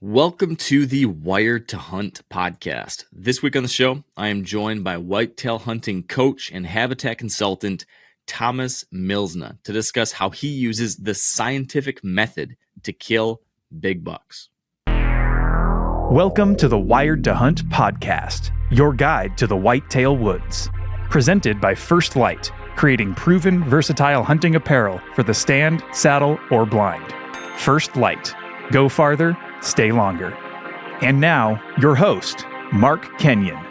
Welcome to the Wired to Hunt podcast. This week on the show, I am joined by whitetail hunting coach and habitat consultant Thomas Mlsna to discuss how he uses the scientific method to kill big bucks. Welcome to the Wired to Hunt podcast, your guide to the whitetail woods. Presented by First Light, creating proven, versatile hunting apparel for the stand, saddle, or blind. First Light. Go farther, stay longer. And now, your host, Mark Kenyon.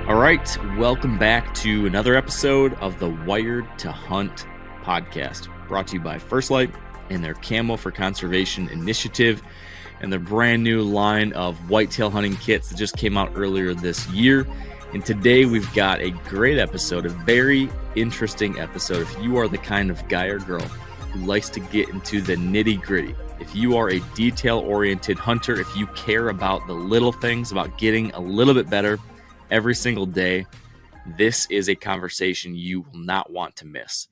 All right, welcome back to another episode of the Wired to Hunt podcast, brought to you by First Light and their Camo for Conservation initiative and their brand new line of whitetail hunting kits that just came out earlier this year. And today we've got a great episode, a very interesting episode. If you are the kind of guy or girl who likes to get into the nitty-gritty, if you are a detail-oriented hunter, if you care about the little things, about getting a little bit better every single day, this is a conversation you will not want to miss.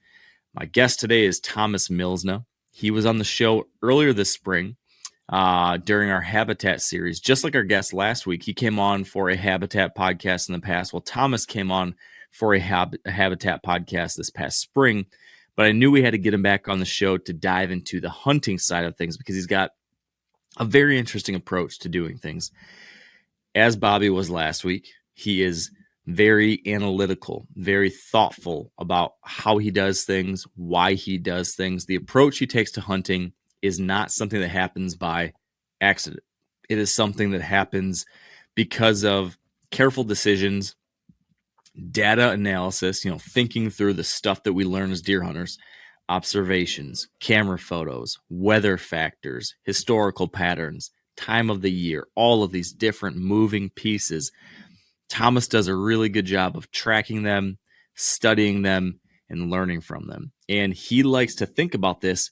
My guest today is Thomas Mlsna. He was on the show earlier this spring during our Habitat series. Just like our guest last week, he came on for a Habitat podcast in the past. Well, Thomas came on for a Habitat podcast this past spring. But I knew we had to get him back on the show to dive into the hunting side of things because he's got a very interesting approach to doing things. As Bobby was last week, he is very analytical, very thoughtful about how he does things, why he does things. The approach he takes to hunting is not something that happens by accident. It is something that happens because of careful decisions, data analysis, thinking through the stuff that we learn as deer hunters, observations, camera photos, weather factors, historical patterns, time of the year, all of these different moving pieces. Thomas does a really good job of tracking them, studying them, and learning from them. And he likes to think about this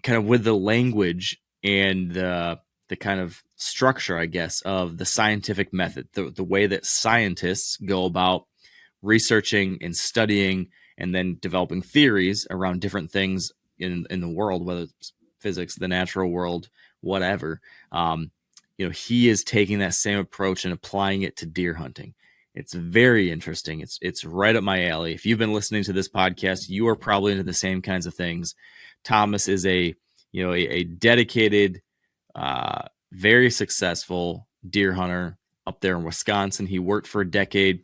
kind of with the language and the kind of structure, I guess, of the scientific method, the way that scientists go about researching and studying and then developing theories around different things in the world, whether it's physics, the natural world, whatever. He is taking that same approach and applying it to deer hunting. It's very interesting. It's right up my alley. If you've been listening to this podcast, you are probably into the same kinds of things. Thomas is a dedicated, very successful deer hunter up there in Wisconsin. He worked for a decade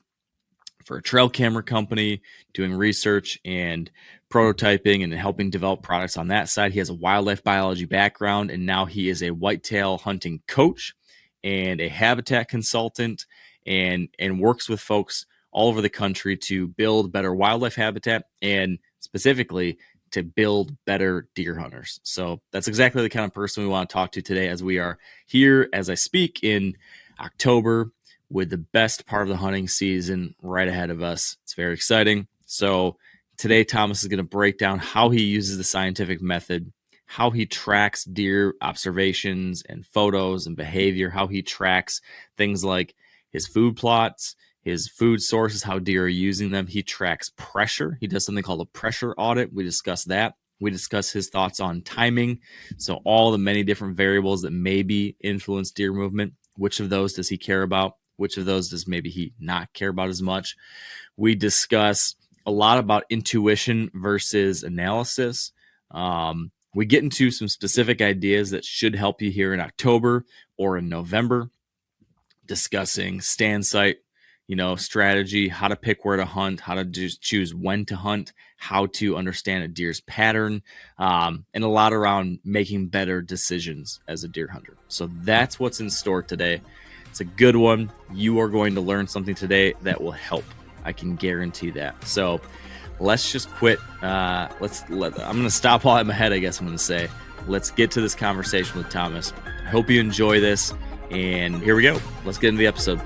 for a trail camera company, doing research and prototyping and helping develop products on that side. He has a wildlife biology background, and now he is a whitetail hunting coach and a habitat consultant and works with folks all over the country to build better wildlife habitat and specifically to build better deer hunters. So that's exactly the kind of person we want to talk to today as we are here as I speak in October with the best part of the hunting season right ahead of us. It's very exciting. So today, Thomas is going to break down how he uses the scientific method, how he tracks deer observations and photos and behavior, how he tracks things like his food plots, his food sources, how deer are using them. He tracks pressure. He does something called a pressure audit. We discuss that. We discuss his thoughts on timing. So all the many different variables that maybe influence deer movement. Which of those does he care about? Which of those does maybe he not care about as much? We discuss a lot about intuition versus analysis. We get into some specific ideas that should help you here in October or in November, discussing stand site, strategy, how to pick where to hunt, how to just choose when to hunt, how to understand a deer's pattern, and a lot around making better decisions as a deer hunter. So that's what's in store today. It's a good one. You are going to learn something today that will help. I can guarantee that. So let's just quit. I'm going to stop while I'm ahead, I guess I'm going to say. Let's get to this conversation with Thomas. I hope you enjoy this. And here we go. Let's get into the episode.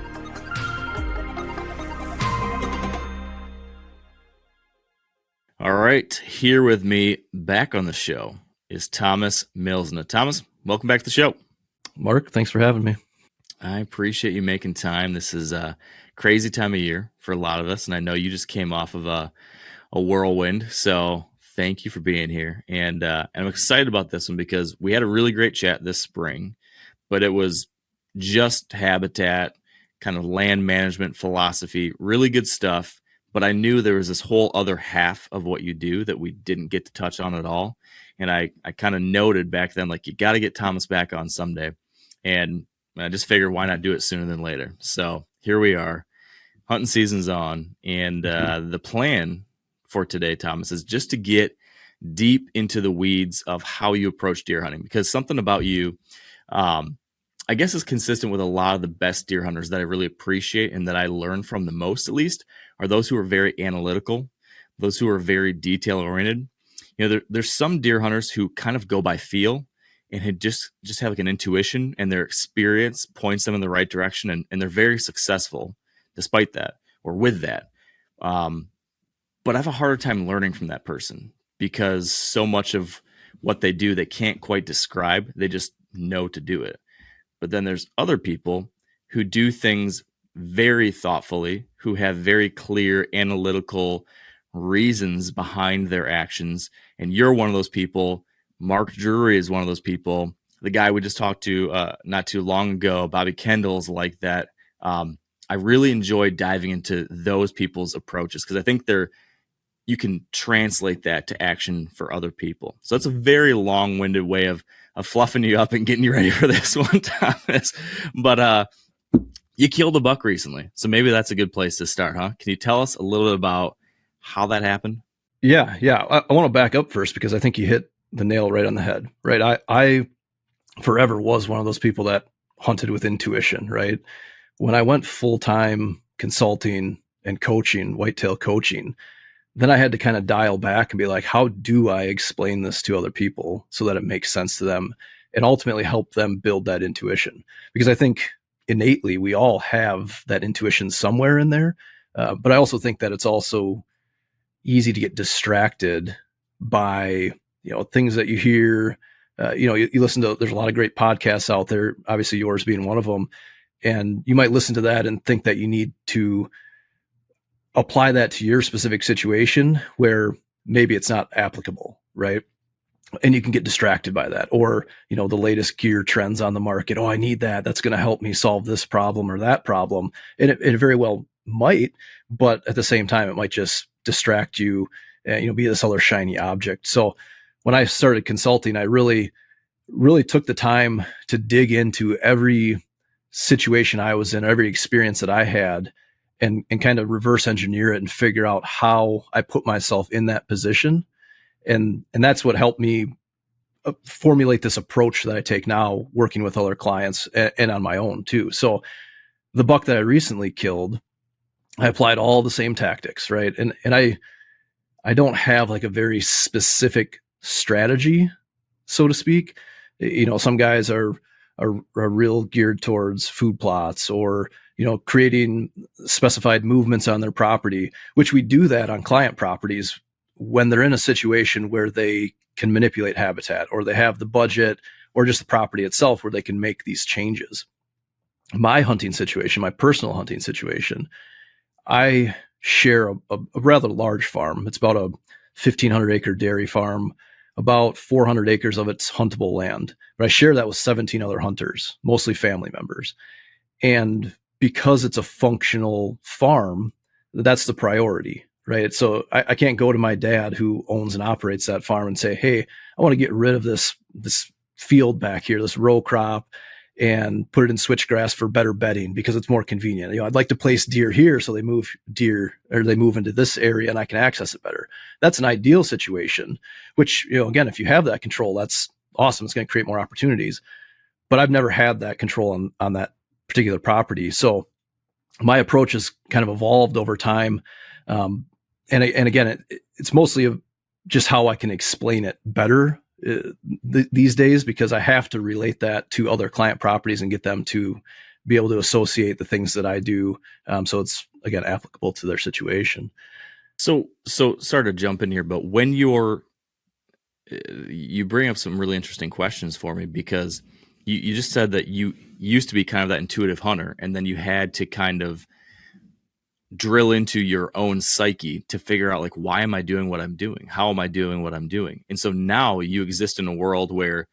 All right, here with me back on the show is Thomas Mlsna. Thomas, welcome back to the show. Mark, thanks for having me. I appreciate you making time. This is a crazy time of year for a lot of us, and I know you just came off of a whirlwind, so thank you for being here. And I'm excited about this one because we had a really great chat this spring, but it was just habitat, kind of land management philosophy, really good stuff. But I knew there was this whole other half of what you do that we didn't get to touch on at all. And I kind of noted back then, like, you got to get Thomas back on someday. And I just figured, why not do it sooner than later? So here we are. Hunting season's on. And the plan for today, Thomas, is just to get deep into the weeds of how you approach deer hunting, because something about you, I guess, is consistent with a lot of the best deer hunters that I really appreciate and that I learn from the most, at least, are those who are very analytical, those who are very detail oriented. There's some deer hunters who kind of go by feel and had just have like an intuition, and their experience points them in the right direction, and they're very successful despite that or with that. But I have a harder time learning from that person, because so much of what they do, they can't quite describe. They just know to do it. But then there's other people who do things very thoughtfully, who have very clear analytical reasons behind their actions. And you're one of those people. Mark Drury is one of those people. The guy we just talked to not too long ago, Bobby Kendall's like that. I really enjoy diving into those people's approaches, because I think you can translate that to action for other people. So that's a very long-winded way of fluffing you up and getting you ready for this one, Thomas. But you killed a buck recently, so maybe that's a good place to start, huh? Can you tell us a little bit about how that happened? Yeah. I want to back up first, because I think you hit the nail right on the head, right? I forever was one of those people that hunted with intuition, right? When I went full-time consulting and coaching, whitetail coaching, then I had to kind of dial back and be like, how do I explain this to other people so that it makes sense to them and ultimately help them build that intuition? Because I think innately we all have that intuition somewhere in there. But I also think that it's also easy to get distracted by, things that you hear. You listen to, there's a lot of great podcasts out there, obviously yours being one of them. And you might listen to that and think that you need to apply that to your specific situation where maybe it's not applicable, right? And you can get distracted by that. Or, the latest gear trends on the market. Oh, I need that. That's going to help me solve this problem or that problem. And it very well might, but at the same time, it might just distract you and, be this other shiny object. So when I started consulting, I really, really took the time to dig into every situation I was in, every experience that I had, and kind of reverse engineer it and figure out how I put myself in that position. And that's what helped me formulate this approach that I take now, working with other clients and on my own too. So the buck that I recently killed, I applied all the same tactics, right? And I don't have like a very specific strategy, so to speak. Some guys are real geared towards food plots or, creating specified movements on their property, which we do that on client properties when they're in a situation where they can manipulate habitat, or they have the budget, or just the property itself where they can make these changes. My hunting situation, my personal hunting situation, I share a rather large farm. It's about a 1,500 acre dairy farm. About 400 acres of it's huntable land, but I share that with 17 other hunters, mostly family members. And because it's a functional farm, that's the priority, right? So I can't go to my dad who owns and operates that farm and say, hey, I want to get rid of this field back here, this row crop, and put it in switchgrass for better bedding because it's more convenient. I'd like to place deer here so they move into this area and I can access it better. That's an ideal situation, which, again, if you have that control, that's awesome. It's going to create more opportunities. But I've never had that control on that particular property. So my approach has kind of evolved over time. And again, it's mostly just how I can explain it better these days, because I have to relate that to other client properties and get them to be able to associate the things that I do. So it's, again, applicable to their situation. So sorry to jump in here, but when you bring up some really interesting questions for me, because you just said that you used to be kind of that intuitive hunter, and then you had to kind of drill into your own psyche to figure out, like, why am I doing what I'm doing? How am I doing what I'm doing? And so now you exist in a world where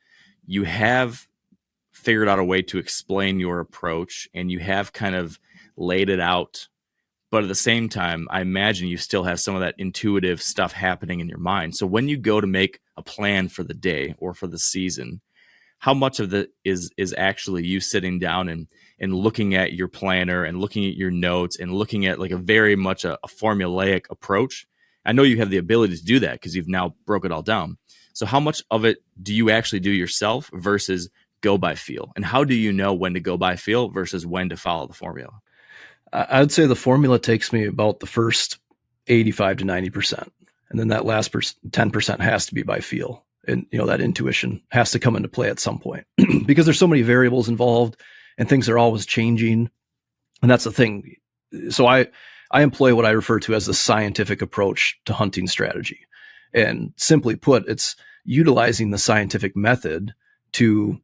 you have figured out a way to explain your approach and you have kind of laid it out. But at the same time, I imagine you still have some of that intuitive stuff happening in your mind. So when you go to make a plan for the day or for the season, how much of it is actually you sitting down and looking at your planner and looking at your notes and looking at like a very much a formulaic approach? I know you have the ability to do that because you've now broke it all down. So how much of it do you actually do yourself versus go by feel? And how do you know when to go by feel versus when to follow the formula? I would say the formula takes me about the first 85 to 90%. And then that last 10% has to be by feel. And, that intuition has to come into play at some point because there's so many variables involved and things are always changing. And that's the thing. So I employ what I refer to as the scientific approach to hunting strategy. And simply put, it's utilizing the scientific method to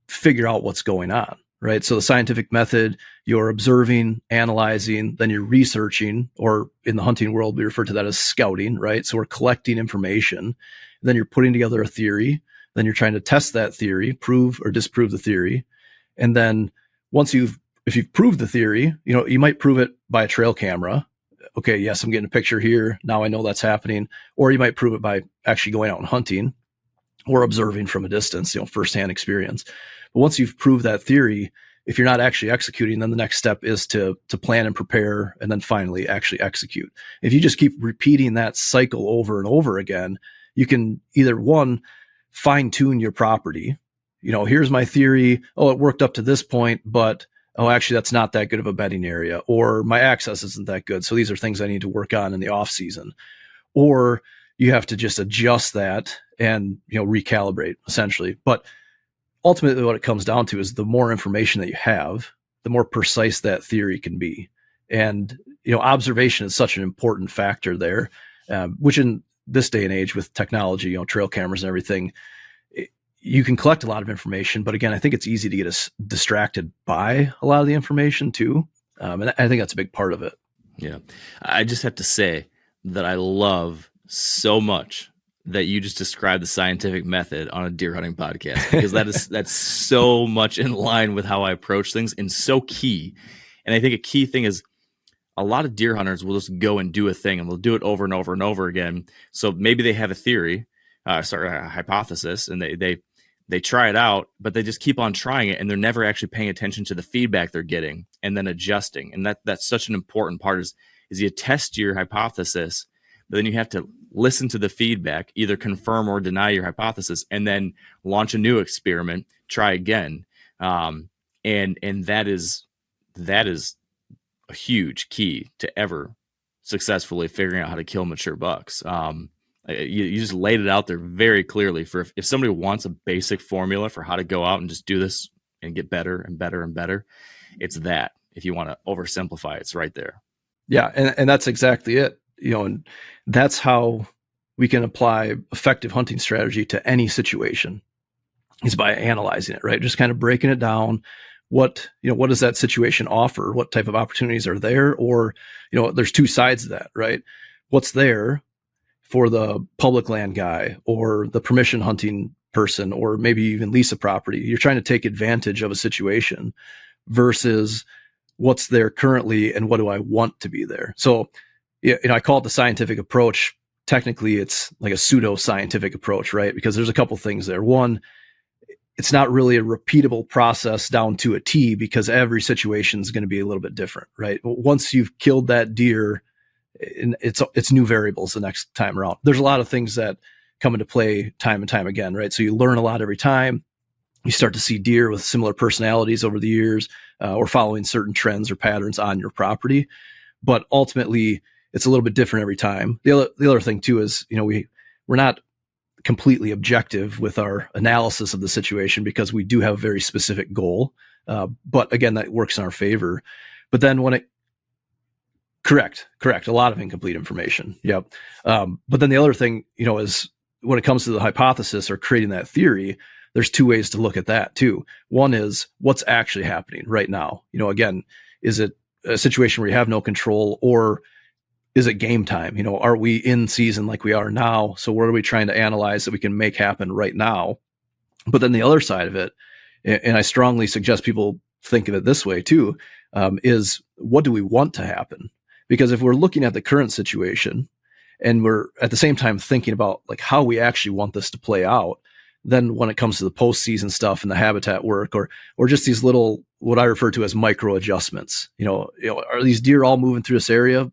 figure out what's going on, right? So the scientific method, you're observing, analyzing, then you're researching, or in the hunting world, we refer to that as scouting, right? So we're collecting information, then you're putting together a theory, then you're trying to test that theory, prove or disprove the theory. And then if you've proved the theory, you might prove it by a trail camera. Okay, yes, I'm getting a picture here. Now I know that's happening. Or you might prove it by actually going out and hunting or observing from a distance, firsthand experience. But once you've proved that theory, if you're not actually executing, then the next step is to plan and prepare and then finally actually execute. If you just keep repeating that cycle over and over again, you can either one, fine tune your property. Here's my theory. Oh, it worked up to this point, but actually that's not that good of a bedding area, or my access isn't that good. So these are things I need to work on in the off season. Or you have to just adjust that and, recalibrate essentially. But ultimately what it comes down to is the more information that you have, the more precise that theory can be. And, observation is such an important factor there, which in this day and age with technology, trail cameras and everything, you can collect a lot of information, but again, I think it's easy to get us distracted by a lot of the information too. And I think that's a big part of it. Yeah. I just have to say that I love so much that you just described the scientific method on a deer hunting podcast, because that's so much in line with how I approach things and so key. And I think a key thing is a lot of deer hunters will just go and do a thing and they'll do it over and over and over again. So maybe they have a theory, a hypothesis, and they try it out, but they just keep on trying it and they're never actually paying attention to the feedback they're getting and then adjusting. And that's such an important part is you test your hypothesis, but then you have to listen to the feedback, either confirm or deny your hypothesis, and then launch a new experiment, try again. And that is a huge key to ever successfully figuring out how to kill mature bucks. You just laid it out there very clearly for if somebody wants a basic formula for how to go out and just do this and get better and better and better, it's that. If you want to oversimplify, it's right there. Yeah. And that's exactly it. And that's how we can apply effective hunting strategy to any situation, is by analyzing it, right? Just kind of breaking it down. What does that situation offer? What type of opportunities are there? Or, there's two sides of that, right? What's there for the public land guy or the permission hunting person, or maybe even lease a property? You're trying to take advantage of a situation versus what's there currently and what do I want to be there? So, I call it the scientific approach. Technically, it's like a pseudo-scientific approach, right? Because there's a couple things there. One, it's not really a repeatable process down to a T, because every situation is going to be a little bit different, right? Once you've killed that deer, it's new variables the next time around. There's a lot of things that come into play time and time again, right? So you learn a lot every time. You start to see deer with similar personalities over the years, or following certain trends or patterns on your property. But ultimately, it's a little bit different every time. The other thing too is, we're not completely objective with our analysis of the situation, because we do have a very specific goal. But again, that works in our favor. But then correct, a lot of incomplete information. Yep. But then the other thing, is when it comes to the hypothesis or creating that theory, there's two ways to look at that too. One is what's actually happening right now. Again, is it a situation where you have no control, or is it game time? Are we in season like we are now? So what are we trying to analyze that we can make happen right now? But then the other side of it and I strongly suggest people think of it this way too, is what do we want to happen? Because if we're looking at the current situation and we're at the same time thinking about like how we actually want this to play out, then when it comes to the postseason stuff and the habitat work, or just these little, what I refer to as micro adjustments, are these deer all moving through this area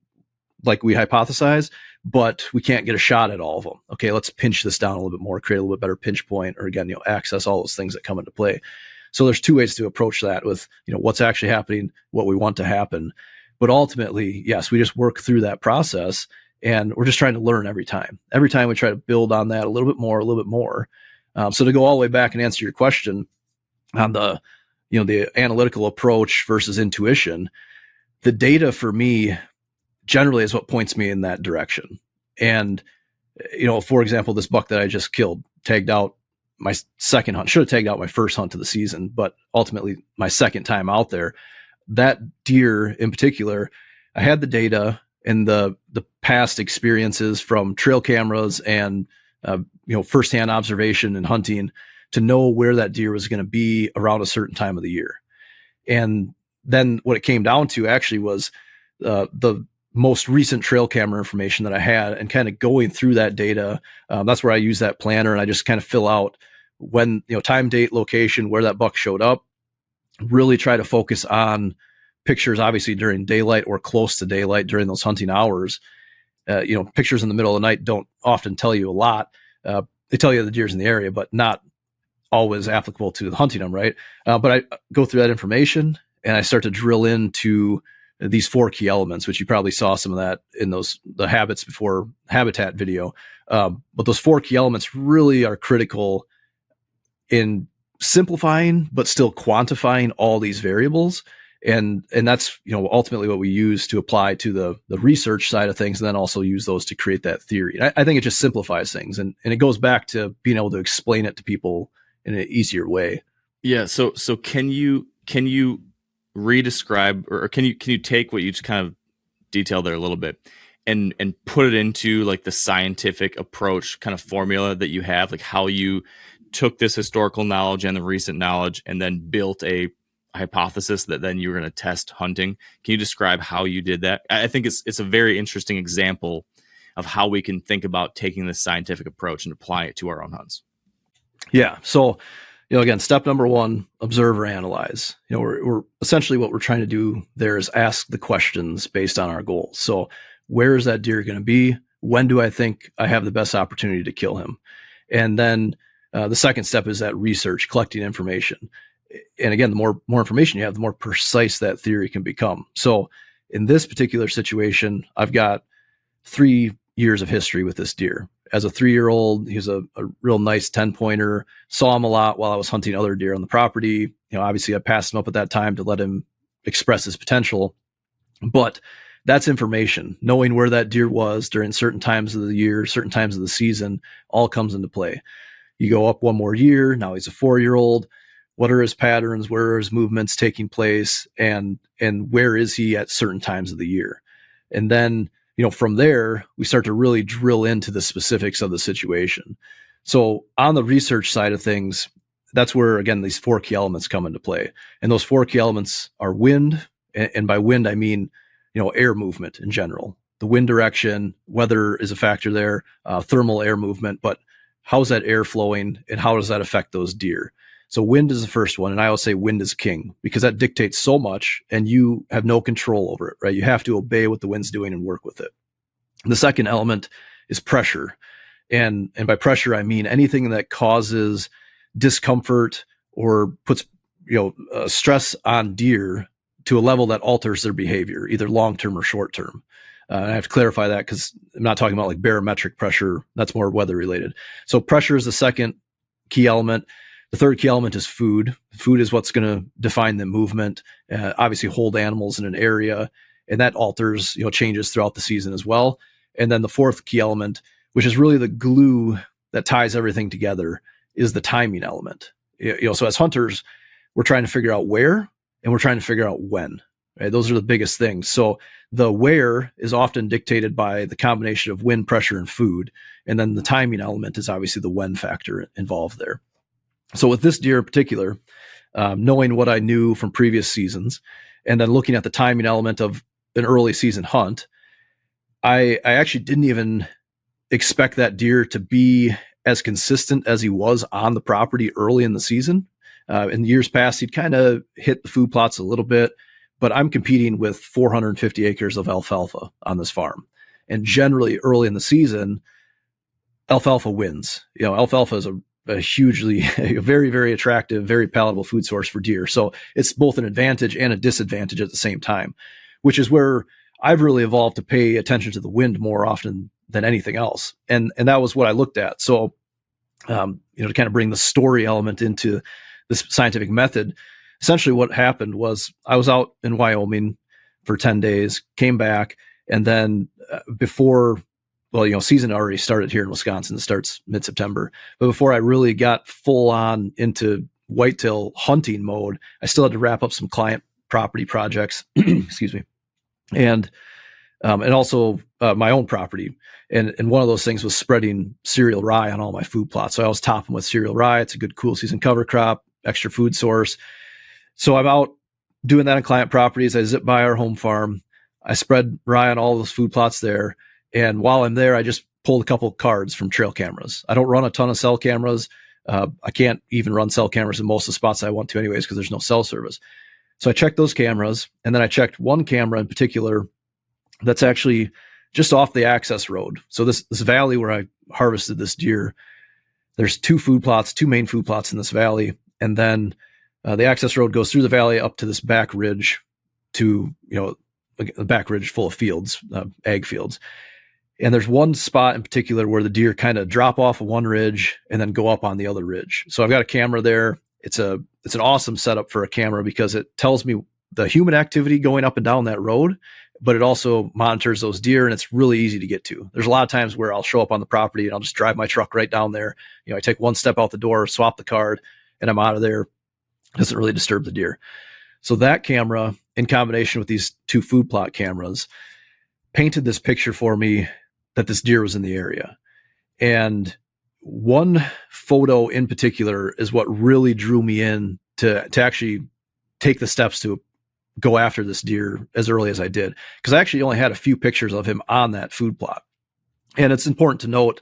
like we hypothesize, but we can't get a shot at all of them? Okay, let's pinch this down a little bit more, create a little bit better pinch point, or again, access all those things that come into play. So there's two ways to approach that with, what's actually happening, what we want to happen. But ultimately, yes, we just work through that process, and we're just trying to learn every time. Every time we try to build on that a little bit more, a little bit more. So to go all the way back and answer your question on the analytical approach versus intuition, the data for me generally is what points me in that direction. And, for example, this buck that I just killed tagged out my second hunt, should have tagged out my first hunt of the season, but ultimately my second time out there. That deer in particular, I had the data and the past experiences from trail cameras and firsthand observation and hunting to know where that deer was going to be around a certain time of the year. And then what it came down to actually was the most recent trail camera information that I had, and kind of going through that data. That's where I use that planner, and I just kind of fill out when, time, date, location, where that buck showed up. Really try to focus on pictures, obviously during daylight or close to daylight during those hunting hours. Pictures in the middle of the night don't often tell you a lot. They tell you the deer's in the area, but not always applicable to hunting them, right? But I go through that information and I start to drill into these 4 key elements, which you probably saw some of that in the habits before habitat video. But those 4 key elements really are critical in simplifying, but still quantifying all these variables. And that's, ultimately what we use to apply to the research side of things, and then also use those to create that theory. And I think it just simplifies things, and it goes back to being able to explain it to people in an easier way. Yeah. So can you re-describe, or can you take what you just kind of detailed there a little bit and put it into like the scientific approach kind of formula that you have, like how you took this historical knowledge and the recent knowledge and then built a hypothesis that then you were going to test hunting? Can you describe how you did that? I think it's a very interesting example of how we can think about taking this scientific approach and applying it to our own hunts. Yeah. So, again, step number 1, observe or analyze. We're essentially, what we're trying to do there is ask the questions based on our goals. So where is that deer going to be? When do I think I have the best opportunity to kill him? And then the second step is that research, collecting information. And again, the more information you have, the more precise that theory can become. So in this particular situation, I've got 3 years of history with this deer. As a 3-year-old, he was a real nice 10-pointer. Saw him a lot while I was hunting other deer on the property. Obviously I passed him up at that time to let him express his potential. But that's information. Knowing where that deer was during certain times of the year, certain times of the season, all comes into play. You go up one more year, now he's a 4-year-old. What are his patterns? Where are his movements taking place? And where is he at certain times of the year? And then, from there, we start to really drill into the specifics of the situation. So on the research side of things, that's where, again, these 4 key elements come into play. And those 4 key elements are wind. And by wind, I mean, air movement in general. The wind direction, weather is a factor there, thermal air movement, but how's that air flowing and how does that affect those deer? So wind is the first one. And I always say wind is king, because that dictates so much and you have no control over it, right? You have to obey what the wind's doing and work with it. The second element is pressure. And by pressure, I mean anything that causes discomfort or puts, stress on deer to a level that alters their behavior, either long-term or short-term. I have to clarify that because I'm not talking about like barometric pressure. That's more weather related. So pressure is the second key element. The third key element is food. Food is what's going to define the movement, obviously hold animals in an area, and that alters, changes throughout the season as well. And then the fourth key element, which is really the glue that ties everything together, is the timing element. So as hunters, we're trying to figure out where and we're trying to figure out when. Right? Those are the biggest things. So the where is often dictated by the combination of wind, pressure, and food. And then the timing element is obviously the when factor involved there. So with this deer in particular, knowing what I knew from previous seasons, and then looking at the timing element of an early season hunt, I actually didn't even expect that deer to be as consistent as he was on the property early in the season. In years past, he'd kind of hit the food plots a little bit, but I'm competing with 450 acres of alfalfa on this farm. And generally early in the season, alfalfa wins. Alfalfa is a hugely, a very, very attractive, very palatable food source for deer. So it's both an advantage and a disadvantage at the same time, which is where I've really evolved to pay attention to the wind more often than anything else. And that was what I looked at. So, to kind of bring the story element into this scientific method, essentially what happened was I was out in Wyoming for 10 days, came back, and then season already started here in Wisconsin. It starts mid-September. But before I really got full on into whitetail hunting mode, I still had to wrap up some client property projects, excuse me, and also my own property. And one of those things was spreading cereal rye on all my food plots. So I was topping with cereal rye. It's a good cool season cover crop, extra food source. So I'm out doing that on client properties. I zip by our home farm. I spread rye on all those food plots there. And while I'm there, I just pulled a couple of cards from trail cameras. I don't run a ton of cell cameras. I can't even run cell cameras in most of the spots I want to anyways, because there's no cell service. So I checked those cameras, and then I checked one camera in particular that's actually just off the access road. So this valley where I harvested this deer, there's two main food plots in this valley. And then the access road goes through the valley up to this back ridge to, a back ridge full of fields, ag fields. And there's one spot in particular where the deer kind of drop off of one ridge and then go up on the other ridge. So I've got a camera there. It's an awesome setup for a camera because it tells me the human activity going up and down that road, but it also monitors those deer, and it's really easy to get to. There's a lot of times where I'll show up on the property and I'll just drive my truck right down there. I take one step out the door, swap the card, and I'm out of there. It doesn't really disturb the deer. So that camera, in combination with these two food plot cameras, painted this picture for me that this deer was in the area. And one photo in particular is what really drew me in to actually take the steps to go after this deer as early as I did, because I actually only had a few pictures of him on that food plot. And it's important to note,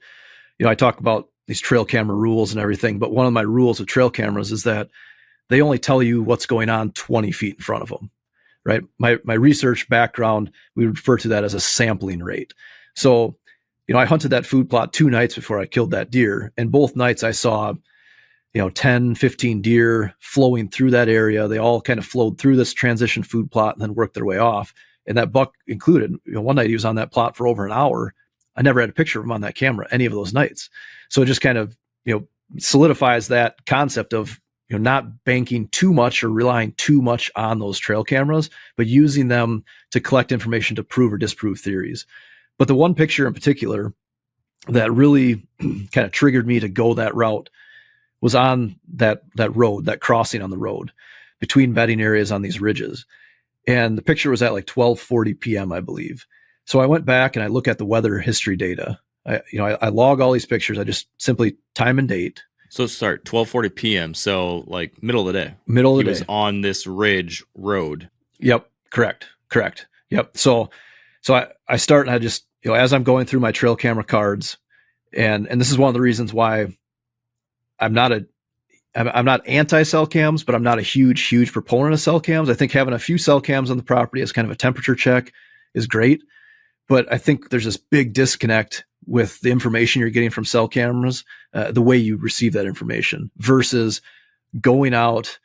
I talk about these trail camera rules and everything, but one of my rules with trail cameras is that they only tell you what's going on 20 feet in front of them, right? My research background, we refer to that as a sampling rate. So, I hunted that food plot 2 nights before I killed that deer. And both nights I saw, 10, 15 deer flowing through that area. They all kind of flowed through this transition food plot and then worked their way off. And that buck included, one night he was on that plot for over an hour. I never had a picture of him on that camera any of those nights. So it just kind of, solidifies that concept of, not banking too much or relying too much on those trail cameras, but using them to collect information to prove or disprove theories. But the one picture in particular that really kind of triggered me to go that route was on that road, that crossing on the road between bedding areas on these ridges. And the picture was at like 12:40 p.m., I believe. So I went back and I look at the weather history data. I log all these pictures. I just simply time and date. So start 12:40 p.m. So like middle of the day. Middle of the day. He was on this ridge road. Yep. Correct. Yep. So I start and I just, as I'm going through my trail camera cards, and this is one of the reasons why I'm not anti-cell cams, but I'm not a huge proponent of cell cams. I think having a few cell cams on the property as kind of a temperature check is great. But I think there's this big disconnect with the information you're getting from cell cameras, the way you receive that information versus going out,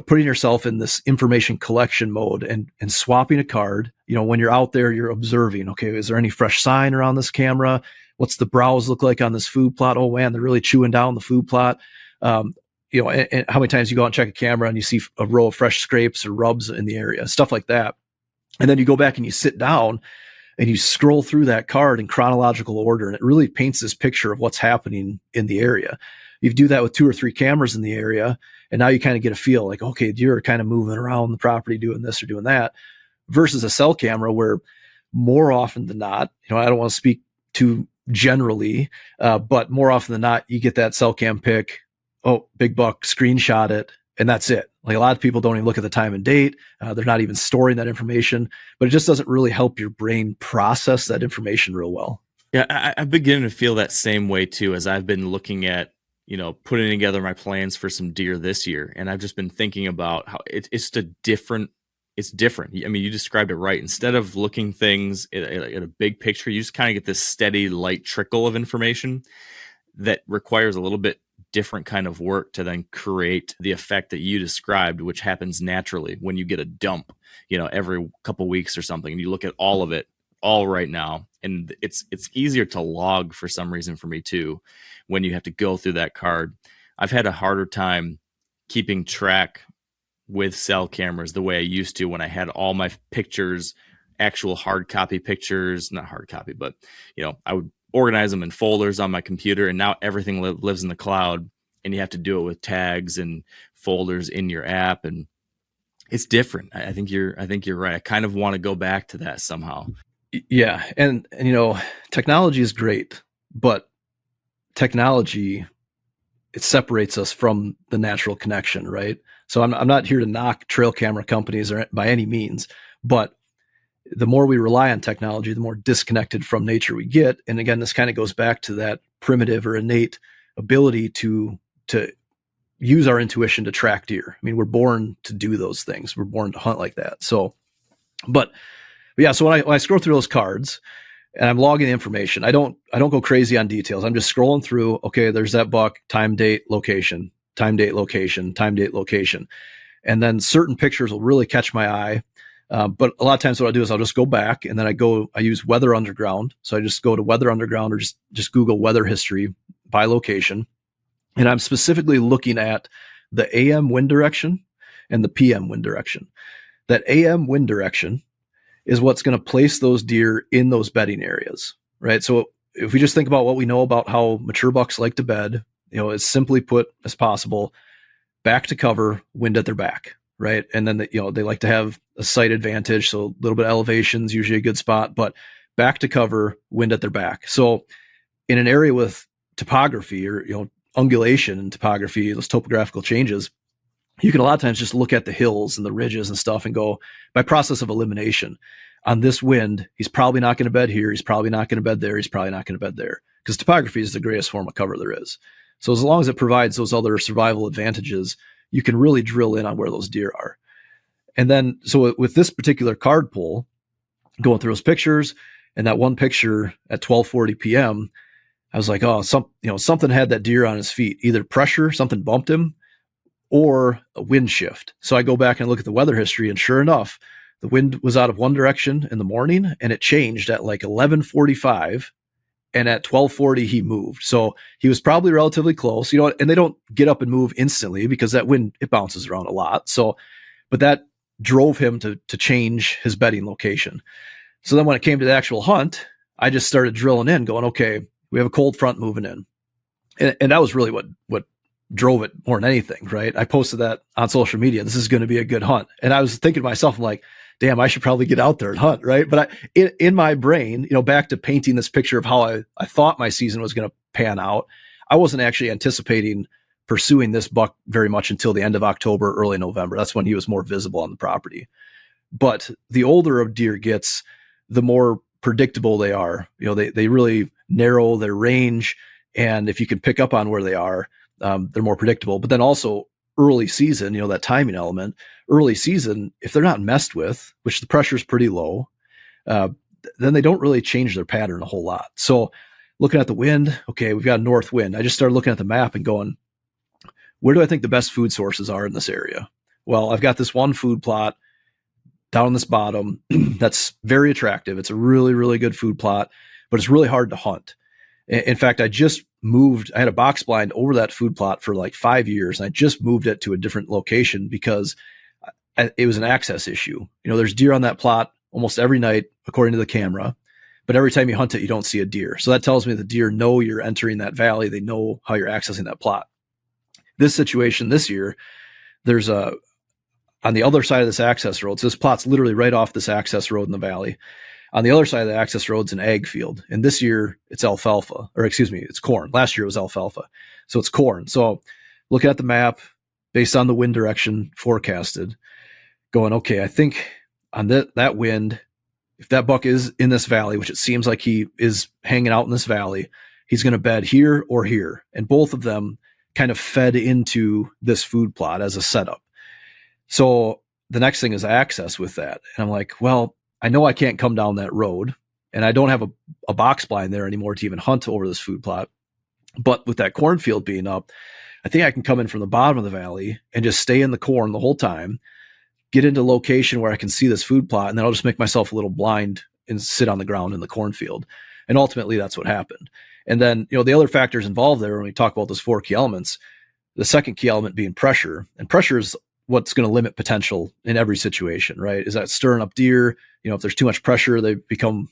putting yourself in this information collection mode and swapping a card. When you're out there, you're observing, okay, is there any fresh sign around this camera? What's the browse look like on this food plot? Oh man, they're really chewing down the food plot. And how many times you go out and check a camera and you see a row of fresh scrapes or rubs in the area, stuff like that. And then you go back and you sit down and you scroll through that card in chronological order, and it really paints this picture of what's happening in the area. You do that with 2 or 3 cameras in the area, and now you kind of get a feel like, okay, you're kind of moving around the property doing this or doing that, versus a cell camera where more often than not, I don't want to speak too generally, but more often than not, you get that cell cam pic, oh, big buck, screenshot it, and that's it. Like a lot of people don't even look at the time and date. They're not even storing that information, but it just doesn't really help your brain process that information real well. Yeah, I've beginning to feel that same way too, as I've been looking at, putting together my plans for some deer this year. And I've just been thinking about how it's different. I mean, you described it right. Instead of looking things at a big picture, you just kind of get this steady, light trickle of information that requires a little bit different kind of work to then create the effect that you described, which happens naturally when you get a dump, every couple weeks or something. And you look at all of it all right now. And it's easier to log for some reason for me too, when you have to go through that card. I've had a harder time keeping track with cell cameras the way I used to when I had all my pictures, actual hard copy pictures, not hard copy, but I would organize them in folders on my computer, and now everything lives in the cloud, and you have to do it with tags and folders in your app, and it's different. I think you're right. I kind of want to go back to that somehow. Yeah. And technology is great, but technology, it separates us from the natural connection, right? So I'm not here to knock trail camera companies or by any means, but the more we rely on technology, the more disconnected from nature we get. And again, this kind of goes back to that primitive or innate ability to use our intuition to track deer. I mean, we're born to do those things. We're born to hunt like that. So, but yeah, so when I scroll through those cards and I'm logging the information, I don't go crazy on details. I'm just scrolling through. Okay, there's that buck, time, date, location, time, date, location, time, date, location. And then certain pictures will really catch my eye. But a lot of times what I do is I'll just go back and then I use Weather Underground. So I just go to Weather Underground or just Google weather history by location. And I'm specifically looking at the AM wind direction and the PM wind direction. That AM wind direction is what's going to place those deer in those bedding areas, right? So if we just think about what we know about how mature bucks like to bed, as simply put as possible, back to cover, wind at their back, right? And then, they like to have a sight advantage. So a little bit of elevation is usually a good spot, but back to cover, wind at their back. So in an area with topography or, ungulation and topography, those topographical changes, you can a lot of times just look at the hills and the ridges and stuff and go, by process of elimination, on this wind, he's probably not going to bed here. He's probably not going to bed there. He's probably not going to bed there, because topography is the greatest form of cover there is. So as long as it provides those other survival advantages, you can really drill in on where those deer are. And then, so with this particular card pull, going through those pictures, and that one picture at 12:40 p.m., I was like, oh, something had that deer on his feet, either pressure, something bumped him, or a wind shift. So I go back and look at the weather history, and sure enough, the wind was out of one direction in the morning, and it changed at like 11:45, and at 12:40 he moved. So he was probably relatively close, and they don't get up and move instantly because that wind, it bounces around a lot. So, but that drove him to change his bedding location. So then when it came to the actual hunt, I just started drilling in, going, okay, we have a cold front moving in. And that was really what drove it more than anything, right? I posted that on social media. This is going to be a good hunt. And I was thinking to myself, I'm like, damn, I should probably get out there and hunt, right? But in my brain, back to painting this picture of how I thought my season was going to pan out, I wasn't actually anticipating pursuing this buck very much until the end of October, early November. That's when he was more visible on the property. But the older a deer gets, the more predictable they are. They really narrow their range. And if you can pick up on where they are, they're more predictable. But then also early season, that timing element, early season, if they're not messed with, which the pressure is pretty low, then they don't really change their pattern a whole lot. So looking at the wind, okay, we've got a north wind. I just started looking at the map and going, where do I think the best food sources are in this area? Well, I've got this one food plot down on this bottom that's very attractive. It's a really, really good food plot, but it's really hard to hunt. In fact, I had a box blind over that food plot for like 5 years, and I just moved it to a different location because it was an access issue. There's deer on that plot almost every night, according to the camera, but every time you hunt it, you don't see a deer. So that tells me the deer know you're entering that valley. They know how you're accessing that plot. This situation this year, there's on the other side of this access road. So this plot's literally right off this access road in the valley. On the other side of the access road's an ag field. And this year it's it's corn. Last year it was alfalfa. So it's corn. So looking at the map, based on the wind direction forecasted, going, okay, I think on that wind, if that buck is in this valley, which it seems like he is hanging out in this valley, he's going to bed here or here. And both of them kind of fed into this food plot as a setup. So the next thing is access with that. And I'm like, well, I know I can't come down that road, and I don't have a box blind there anymore to even hunt over this food plot. But with that cornfield being up, I think I can come in from the bottom of the valley and just stay in the corn the whole time, get into a location where I can see this food plot, and then I'll just make myself a little blind and sit on the ground in the cornfield. And ultimately that's what happened. And then, the other factors involved there, when we talk about those 4 key elements, the second key element being pressure. And pressure is what's going to limit potential in every situation, right? Is that stirring up deer? If there's too much pressure, they become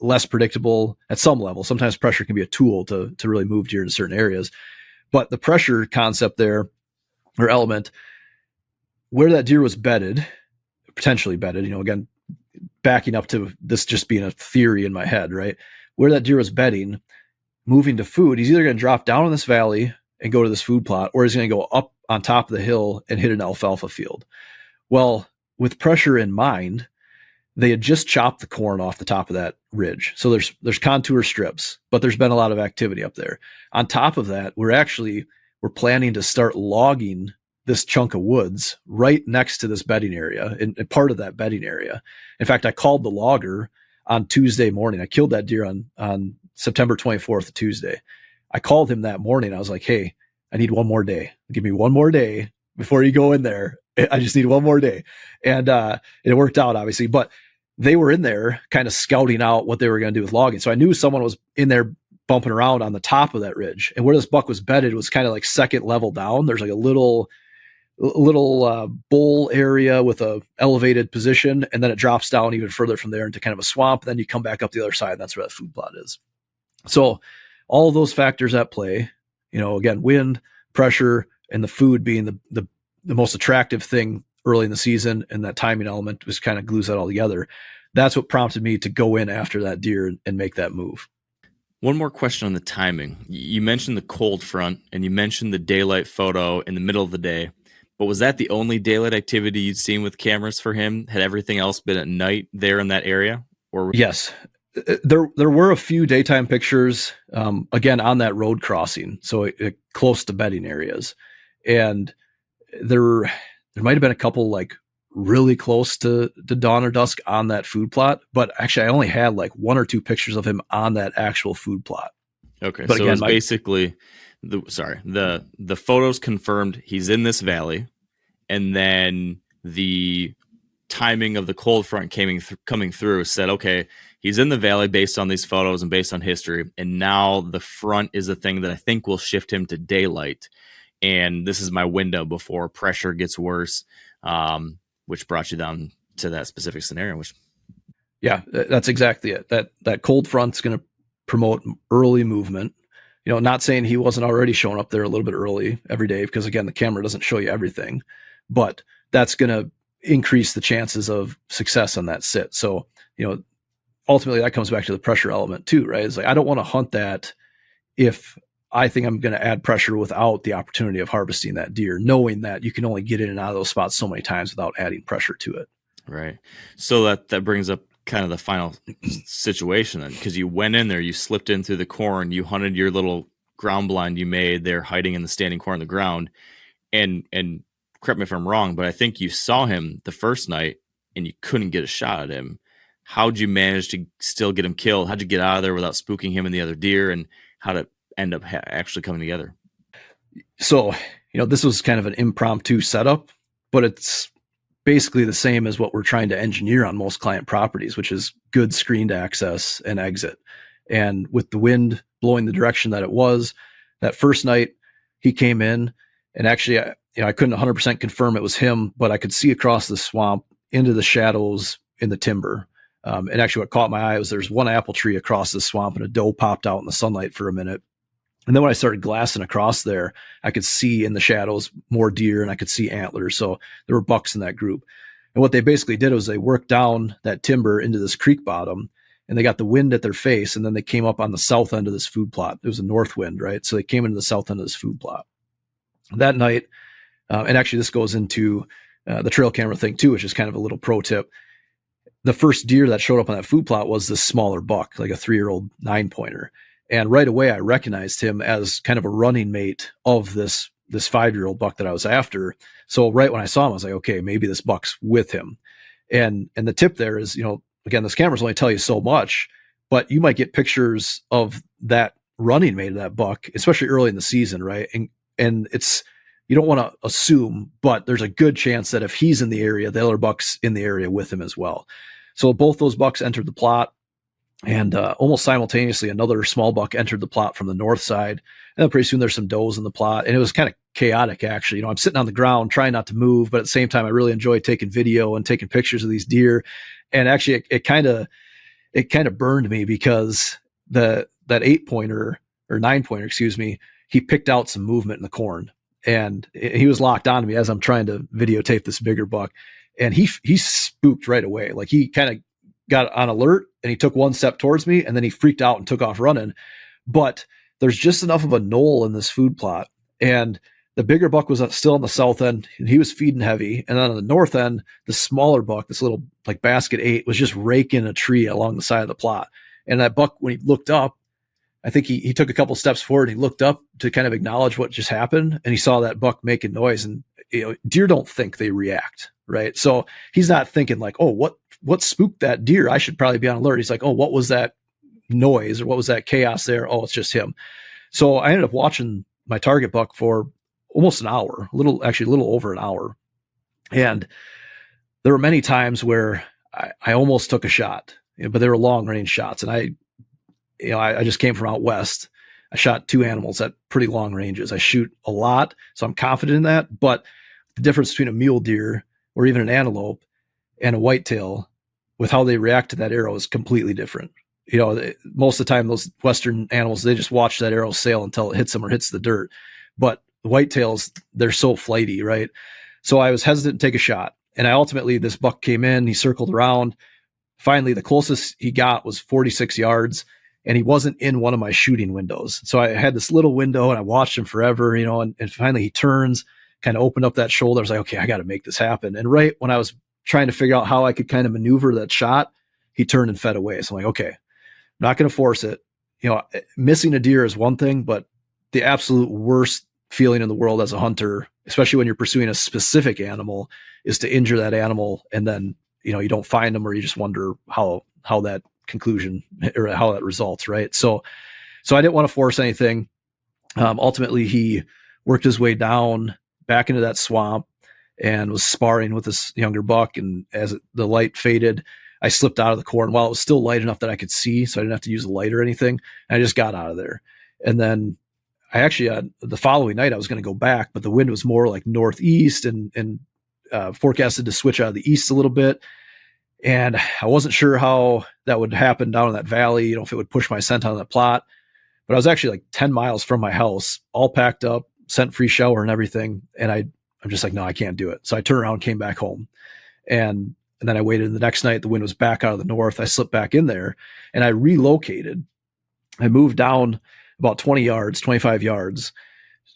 less predictable at some level. Sometimes pressure can be a tool to really move deer in certain areas. But the pressure concept there, or element, where that deer was bedded, potentially bedded, again, backing up to this just being a theory in my head, right? Where that deer was bedding, moving to food, he's either going to drop down in this valley and go to this food plot, or he's going to go up on top of the hill and hit an alfalfa field. Well, with pressure in mind, they had just chopped the corn off the top of that ridge. So there's contour strips, but there's been a lot of activity up there. On top of that, we're planning to start logging this chunk of woods right next to this bedding area and part of that bedding area. In fact, I called the logger on Tuesday morning. I killed that deer on September 24th, Tuesday. I called him that morning. I was like, hey, I need one more day. Give me one more day before you go in there. I just need one more day. And it worked out, obviously. But they were in there kind of scouting out what they were going to do with logging. So I knew someone was in there bumping around on the top of that ridge. And where this buck was bedded was kind of like second level down. There's like a little bowl area with a elevated position, and then it drops down even further from there into kind of a swamp. Then you come back up the other side, and that's where that food plot is. So all of those factors at play, again, wind, pressure, and the food being the most attractive thing early in the season, and that timing element just kind of glues that all together. That's what prompted me to go in after that deer and make that move. One more question on the timing. You mentioned the cold front, and you mentioned the daylight photo in the middle of the day. But was that the only daylight activity you'd seen with cameras for him? Had everything else been at night there in that area? Or yes, there were a few daytime pictures, again, on that road crossing, so close to bedding areas. And there might have been a couple like really close to dawn or dusk on that food plot. But actually, I only had like 1 or 2 pictures of him on that actual food plot. Okay, but so again, it's basically... The photos confirmed he's in this valley, and then the timing of the cold front coming through said, okay, he's in the valley based on these photos and based on history, and now the front is the thing that I think will shift him to daylight, and this is my window before pressure gets worse, which brought you down to that specific scenario. Yeah, that's exactly it. That cold front's going to promote early movement. Not saying he wasn't already showing up there a little bit early every day, because again, the camera doesn't show you everything, but that's going to increase the chances of success on that sit. So, ultimately that comes back to the pressure element too, right? It's like, I don't want to hunt that if I think I'm going to add pressure without the opportunity of harvesting that deer, knowing that you can only get in and out of those spots so many times without adding pressure to it. Right. So that brings up kind of the final situation then, because you went in there, you slipped in through the corn, you hunted your little ground blind you made there, hiding in the standing corn on the ground, and correct me if I'm wrong, but I think you saw him the first night and you couldn't get a shot at him. How'd you manage to still get him killed? How'd you get out of there without spooking him and the other deer, and how'd it end up actually coming together? So, this was kind of an impromptu setup, but it's basically the same as what we're trying to engineer on most client properties, which is good screened access and exit. And with the wind blowing the direction that it was, that first night he came in, and actually, I couldn't 100% confirm it was him, but I could see across the swamp into the shadows in the timber. And actually what caught my eye was there's one apple tree across the swamp, and a doe popped out in the sunlight for a minute. And then when I started glassing across there, I could see in the shadows more deer, and I could see antlers. So there were bucks in that group. And what they basically did was they worked down that timber into this creek bottom, and they got the wind at their face. And then they came up on the south end of this food plot. It was a north wind, right? So they came into the south end of this food plot. That night, And actually this goes into the trail camera thing too, which is kind of a little pro tip. The first deer that showed up on that food plot was this smaller buck, like a 3-year-old 9-pointer. And right away I recognized him as kind of a running mate of this 5-year-old buck that I was after. So right when I saw him, I was like, okay, maybe this buck's with him. And the tip there is, again, this camera's only tell you so much, but you might get pictures of that running mate of that buck, especially early in the season, right? And it's, you don't want to assume, but there's a good chance that if he's in the area, the other buck's in the area with him as well. So both those bucks entered the plot, and almost simultaneously, another small buck entered the plot from the north side. And then pretty soon there's some does in the plot, and it was kind of chaotic, actually. I'm sitting on the ground trying not to move, but at the same time, I really enjoy taking video and taking pictures of these deer. And actually, it kind of burned me because that 8-pointer or 9-pointer, excuse me, he picked out some movement in the corn, and he was locked onto me as I'm trying to videotape this bigger buck, and he spooked right away. Like, he kind of got on alert, and he took one step towards me, and then he freaked out and took off running. But there's just enough of a knoll in this food plot, and the bigger buck was still on the south end, and he was feeding heavy. And then on the north end, the smaller buck, this little like basket 8, was just raking a tree along the side of the plot. And that buck, when he looked up, I think he took a couple steps forward. He looked up to kind of acknowledge what just happened, and he saw that buck making noise. And deer don't think, they react, right? So he's not thinking like, oh, what spooked that deer? I should probably be on alert. He's like, oh, what was that noise, or what was that chaos there? Oh, it's just him. So I ended up watching my target buck for almost an hour, a little over an hour. And there were many times where I almost took a shot, but they were long range shots. And I just came from out west. I shot 2 animals at pretty long ranges. I shoot a lot, so I'm confident in that. But the difference between a mule deer or even an antelope and a whitetail, with how they react to that arrow, is completely different. Most of the time, those Western animals, they just watch that arrow sail until it hits them or hits the dirt. But the whitetails, they're so flighty, right? So I was hesitant to take a shot. And ultimately, this buck came in, he circled around. Finally, the closest he got was 46 yards, and he wasn't in one of my shooting windows. So I had this little window, and I watched him forever, and finally he turns, kind of opened up that shoulder. I was like, okay, I got to make this happen. And right when I was trying to figure out how I could kind of maneuver that shot, he turned and fed away. So I'm like, okay, I'm not going to force it. Missing a deer is one thing, but the absolute worst feeling in the world as a hunter, especially when you're pursuing a specific animal, is to injure that animal, and then you don't find them, or you just wonder how that conclusion or how that results, right? So I didn't want to force anything. Ultimately, he worked his way down back into that swamp and was sparring with this younger buck. And as the light faded, I slipped out of the corn while it was still light enough that I could see, so I didn't have to use a light or anything. And I just got out of there. And then I actually, the following night, I was going to go back, but the wind was more like northeast and forecasted to switch out of the east a little bit. And I wasn't sure how that would happen down in that valley, if it would push my scent on that plot. But I was actually like 10 miles from my house, all packed up, scent-free shower and everything. And I'm just like, no, I can't do it. So I turned around, came back home. And then I waited. The next night, the wind was back out of the north. I slipped back in there, and I relocated. I moved down about 25 yards,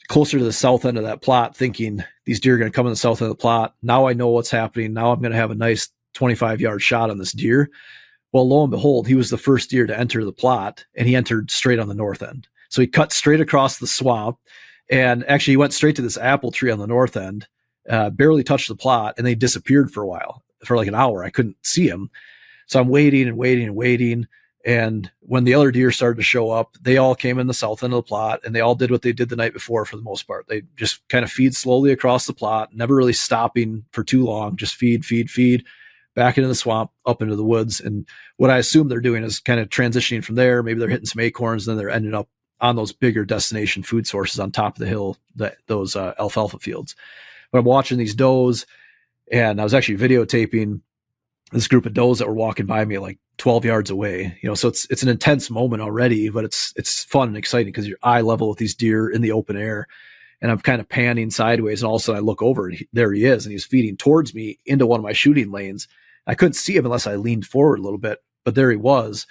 closer to the south end of that plot, thinking these deer are going to come in the south end of the plot. Now I know what's happening. Now I'm going to have a nice 25-yard shot on this deer. Well, lo and behold, he was the first deer to enter the plot, and he entered straight on the north end. So he cut straight across the swamp, and actually he went straight to this apple tree on the north end, barely touched the plot, and they disappeared for a while, for like an hour. I couldn't see him. So I'm waiting and waiting and waiting. And when the other deer started to show up, they all came in the south end of the plot, and they all did what they did the night before for the most part. They just kind of feed slowly across the plot, never really stopping for too long, just feed, back into the swamp, up into the woods. And what I assume they're doing is kind of transitioning from there. Maybe they're hitting some acorns, then they're ending up on those bigger destination food sources on top of the hill, those alfalfa fields. But I'm watching these does, and I was actually videotaping this group of does that were walking by me like 12 yards away. So it's an intense moment already, but it's fun and exciting because you're eye level with these deer in the open air. And I'm kind of panning sideways, and all of a sudden I look over, and there he is, and he's feeding towards me into one of my shooting lanes. I couldn't see him unless I leaned forward a little bit, but there he was.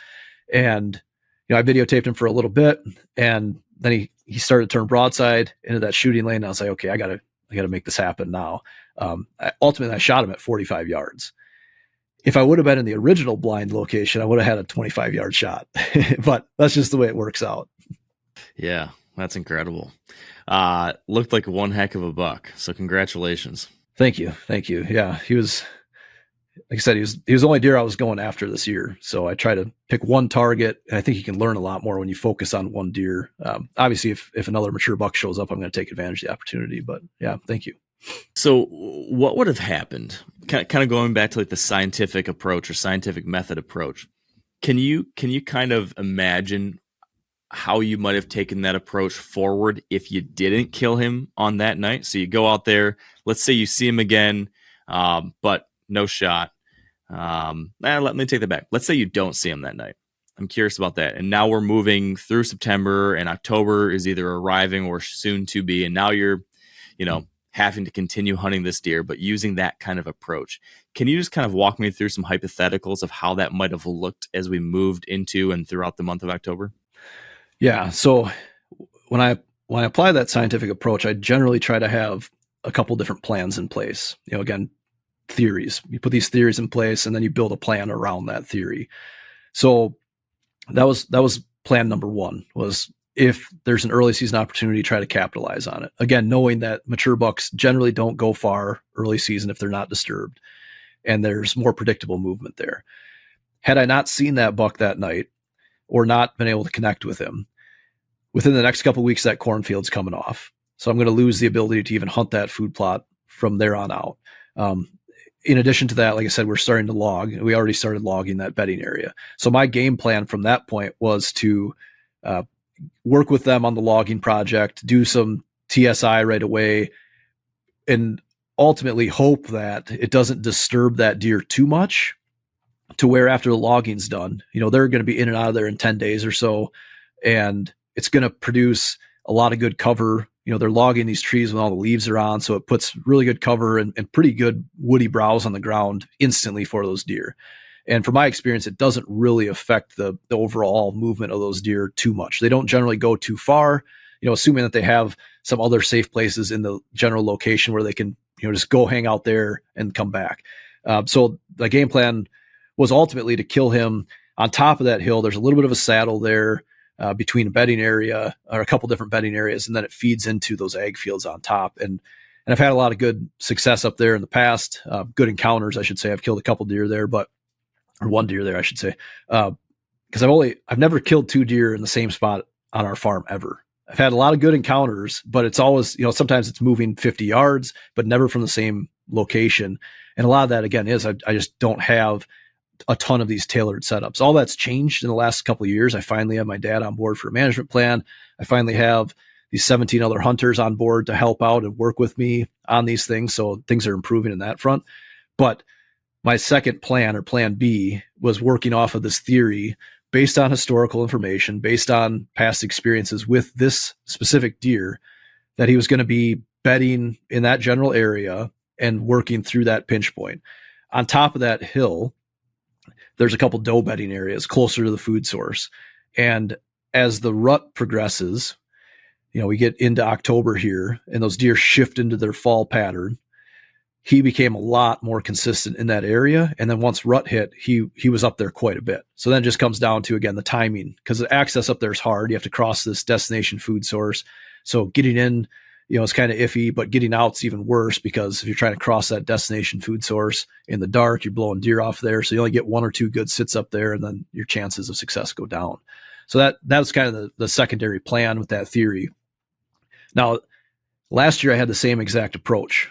And I videotaped him for a little bit, and then he started to turn broadside into that shooting lane. And I was like, okay, I got to I got to make this happen now. Ultimately, I shot him at 45 yards. If I would have been in the original blind location, I would have had a 25-yard shot. But that's just the way it works out. Yeah, that's incredible. Looked like one heck of a buck. So congratulations. Thank you. Yeah, he was, like I said, he was the only deer I was going after this year. So I try to pick one target, and I think you can learn a lot more when you focus on one deer. Obviously, if another mature buck shows up, I'm going to take advantage of the opportunity. But yeah, thank you. So what would have happened? Kind of going back to like the scientific approach or scientific method approach. Can you kind of imagine how you might have taken that approach forward if you didn't kill him on that night? So you go out there, let's say you see him again, but no shot. Let me take that back. Let's say you don't see him that night. I'm curious about that. And now we're moving through September, and October is either arriving or soon to be. And now you're, having to continue hunting this deer, but using that kind of approach. Can you just kind of walk me through some hypotheticals of how that might have looked as we moved into and throughout the month of October? Yeah. So when I apply that scientific approach, I generally try to have a couple different plans in place. Again, theories. You put these theories in place, and then you build a plan around that theory. So that was plan number one, was if there's an early season opportunity, try to capitalize on it. Again, knowing that mature bucks generally don't go far early season if they're not disturbed, and there's more predictable movement there. Had I not seen that buck that night, or not been able to connect with him, within the next couple of weeks, that cornfield's coming off. So I'm going to lose the ability to even hunt that food plot from there on out. In addition to that, like I said, we're starting to log. We already started logging that bedding area. So my game plan from that point was to work with them on the logging project, do some TSI right away, and ultimately hope that it doesn't disturb that deer too much to where after the logging's done, they're going to be in and out of there in 10 days or so, and it's going to produce a lot of good cover. They're logging these trees when all the leaves are on, so it puts really good cover and pretty good woody browse on the ground instantly for those deer. And from my experience, it doesn't really affect the overall movement of those deer too much. They don't generally go too far, assuming that they have some other safe places in the general location where they can, just go hang out there and come back. So the game plan was ultimately to kill him on top of that hill. There's a little bit of a saddle there between a bedding area or a couple different bedding areas, and then it feeds into those ag fields on top. And I've had a lot of good success up there in the past, good encounters, I should say. I've killed a couple deer there, or one deer there, I should say, because I've never killed two deer in the same spot on our farm ever. I've had a lot of good encounters, but it's always, sometimes it's moving 50 yards, but never from the same location. And a lot of that, again, is I just don't have a ton of these tailored setups. All that's changed in the last couple of years. I finally have my dad on board for a management plan. I finally have these 17 other hunters on board to help out and work with me on these things. So things are improving in that front. But my second plan, or plan B, was working off of this theory based on historical information, based on past experiences with this specific deer, that he was going to be bedding in that general area and working through that pinch point. On top of that hill, there's a couple doe bedding areas closer to the food source. And as the rut progresses, we get into October here, and those deer shift into their fall pattern. He became a lot more consistent in that area. And then once rut hit, he was up there quite a bit. So then it just comes down to, again, the timing, because the access up there is hard. You have to cross this destination food source. So getting in, it's kind of iffy, but getting out's even worse, because if you're trying to cross that destination food source in the dark, you're blowing deer off there. So you only get one or two good sits up there, and then your chances of success go down. So that was kind of the secondary plan with that theory. Now, last year I had the same exact approach,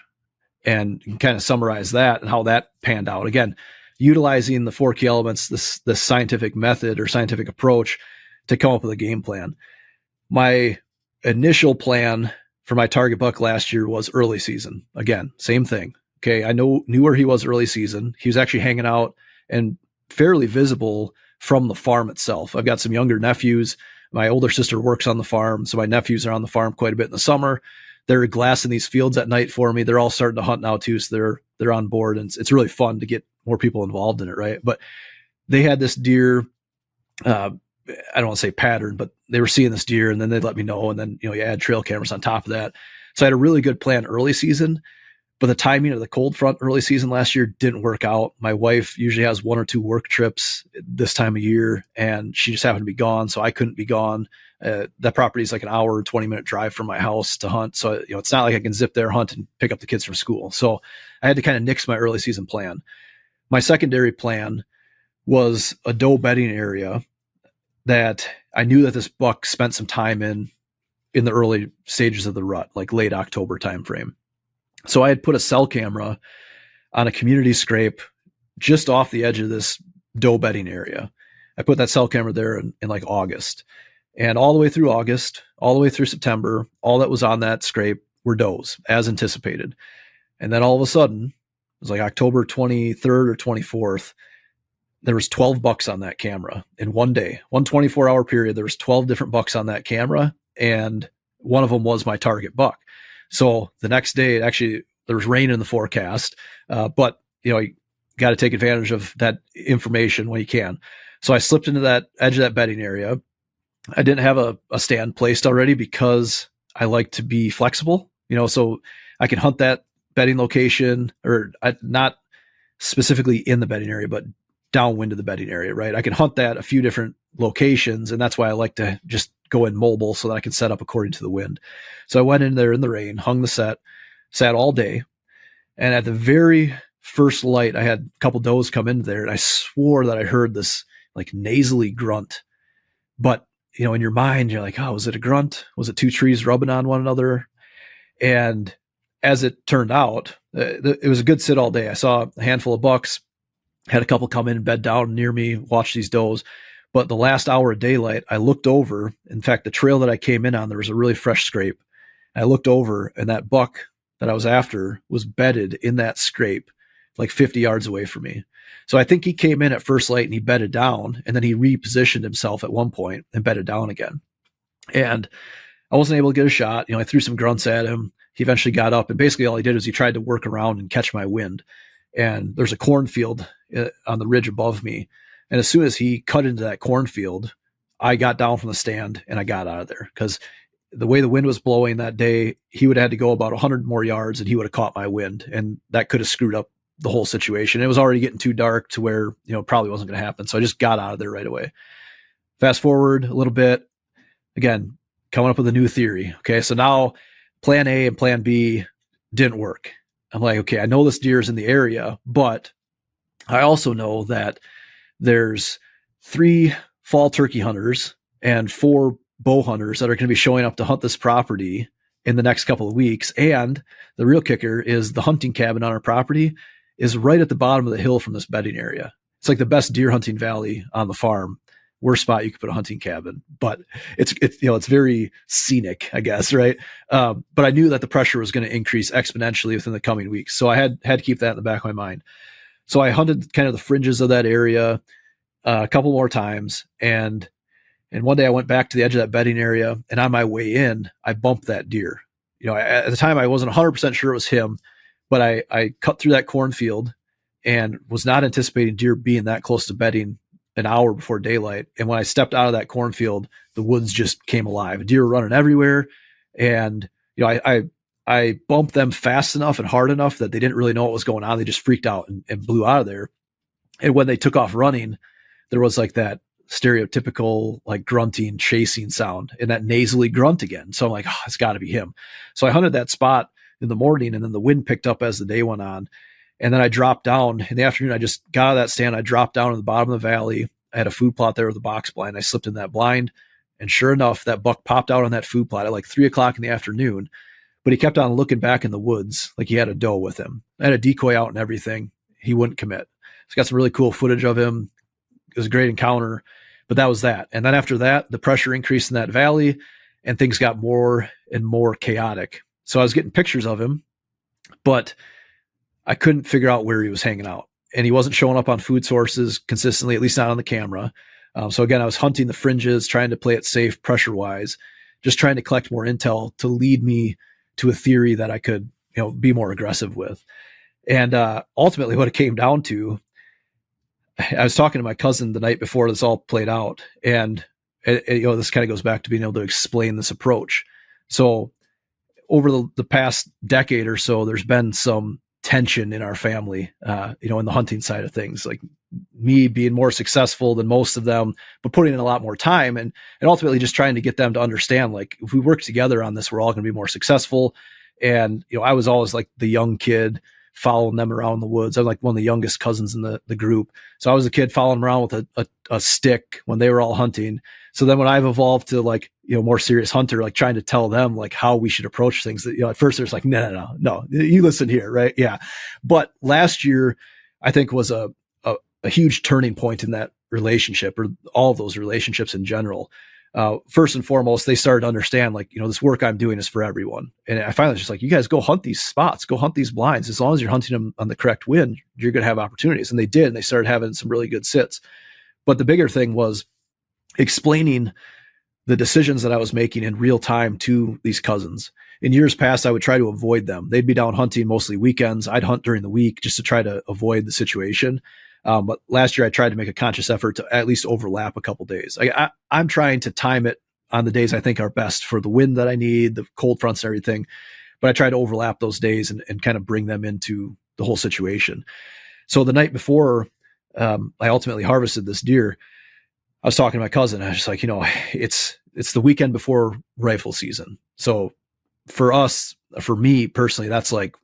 and you can kind of summarize that and how that panned out. Again, utilizing the 4 key elements, this scientific method or scientific approach to come up with a game plan. My initial plan for my target buck last year was early season. Again, same thing. Okay. I knew where he was early season. He was actually hanging out and fairly visible from the farm itself. I've got some younger nephews. My older sister works on the farm, so my nephews are on the farm quite a bit in the summer. They're glassing these fields at night for me. They're all starting to hunt now too, so they're on board, and it's really fun to get more people involved in it, right? But they had this deer, I don't want to say pattern, but they were seeing this deer, and then they'd let me know, and then you add trail cameras on top of that. So I had a really good plan early season, but the timing of the cold front early season last year didn't work out. My wife usually has 1 or 2 work trips this time of year, and she just happened to be gone, so I couldn't be gone. That property is like an hour, 20-minute drive from my house to hunt. So, it's not like I can zip there, hunt, and pick up the kids from school. So I had to kind of nix my early season plan. My secondary plan was a doe bedding area that I knew that this buck spent some time in the early stages of the rut, like late October timeframe. So I had put a cell camera on a community scrape just off the edge of this doe bedding area. I put that cell camera there in like August. And all the way through August, all the way through September, all that was on that scrape were does, as anticipated. And then all of a sudden, it was like October 23rd or 24th, there was 12 bucks on that camera in one day. 1 24-hour period, there was 12 different bucks on that camera, and one of them was my target buck. So the next day, actually, there was rain in the forecast, but you got to take advantage of that information when you can. So I slipped into that edge of that bedding area. I didn't have a stand placed already because I like to be flexible, so I can hunt that bedding location, or not specifically in the bedding area, but downwind of the bedding area, right? I can hunt that a few different locations, and that's why I like to just go in mobile so that I can set up according to the wind. So I went in there in the rain, hung the set, sat all day, and at the very first light, I had a couple does come in there, and I swore that I heard this like nasally grunt. But in your mind, you're like, oh, was it a grunt? Was it 2 trees rubbing on one another? And as it turned out, it was a good sit all day. I saw a handful of bucks, had a couple come in and bed down near me, watch these does. But the last hour of daylight, I looked over. In fact, the trail that I came in on, there was a really fresh scrape. I looked over, and that buck that I was after was bedded in that scrape, like 50 yards away from me. So I think he came in at first light and he bedded down, and then he repositioned himself at one point and bedded down again. And I wasn't able to get a shot. I threw some grunts at him. He eventually got up, and basically all he did was he tried to work around and catch my wind. And there's a cornfield on the ridge above me. And as soon as he cut into that cornfield, I got down from the stand and I got out of there, because the way the wind was blowing that day, he would have had to go about 100 more yards and he would have caught my wind, and that could have screwed up the whole situation. It was already getting too dark to where, probably wasn't going to happen. So I just got out of there right away. Fast forward a little bit, again, coming up with a new theory. Okay. So now plan A and plan B didn't work. I'm like, okay, I know this deer is in the area, but I also know that there's 3 fall turkey hunters and 4 bow hunters that are going to be showing up to hunt this property in the next couple of weeks. And the real kicker is the hunting cabin on our property is right at the bottom of the hill from this bedding area. It's like the best deer hunting valley on the farm. Worst spot you could put a hunting cabin, but it's very scenic, I guess. Right. But I knew that the pressure was going to increase exponentially within the coming weeks. So I had to keep that in the back of my mind. So I hunted kind of the fringes of that area a couple more times. And one day I went back to the edge of that bedding area, and on my way in, I bumped that deer. At the time I wasn't 100% sure it was him, but I cut through that cornfield and was not anticipating deer being that close to bedding an hour before daylight. And when I stepped out of that cornfield, the woods just came alive. Deer were running everywhere. And, I bumped them fast enough and hard enough that they didn't really know what was going on. They just freaked out and blew out of there. And when they took off running, there was like that stereotypical like grunting, chasing sound and that nasally grunt again. So I'm like, oh, it's got to be him. So I hunted that spot in the morning, and then the wind picked up as the day went on. And then I dropped down in the afternoon. I just got out of that stand. I dropped down in the bottom of the valley. I had a food plot there with a box blind. I slipped in that blind, and sure enough, that buck popped out on that food plot at like 3:00 in the afternoon. But he kept on looking back in the woods like he had a doe with him. I had a decoy out and everything. He wouldn't commit. It's got some really cool footage of him. It was a great encounter, but that was that. And then after that, the pressure increased in that valley, and things got more and more chaotic. So I was getting pictures of him, but I couldn't figure out where he was hanging out, and he wasn't showing up on food sources consistently, at least not on the camera. So again, I was hunting the fringes, trying to play it safe pressure wise, just trying to collect more intel to lead me to a theory that I could, be more aggressive with. And ultimately what it came down to, I was talking to my cousin the night before this all played out. And, this kind of goes back to being able to explain this approach. So over the past decade or so, there's been some tension in our family, in the hunting side of things, like me being more successful than most of them, but putting in a lot more time and ultimately just trying to get them to understand, like, if we work together on this, we're all going to be more successful. And, I was always like the young kid following them around the woods. I'm like one of the youngest cousins in the group. So I was a kid following them around with a stick when they were all hunting. So then when I've evolved to like, more serious hunter, like trying to tell them like how we should approach things, that, at first there's like, no, you listen here. Right. Yeah. But last year I think was a huge turning point in that relationship, or all of those relationships in general. First and foremost, they started to understand, like, this work I'm doing is for everyone. And I finally was just like, you guys go hunt these spots, go hunt these blinds. As long as you're hunting them on the correct wind, you're going to have opportunities. And they did, and they started having some really good sits. But the bigger thing was explaining the decisions that I was making in real time to these cousins. In years past, I would try to avoid them. They'd be down hunting mostly weekends. I'd hunt during the week just to try to avoid the situation. But last year I tried to make a conscious effort to at least overlap a couple days. I'm trying to time it on the days I think are best for the wind that I need, the cold fronts and everything. But I try to overlap those days and kind of bring them into the whole situation. So the night before I ultimately harvested this deer, I was talking to my cousin. I was just like, it's the weekend before rifle season. So for me personally, that's like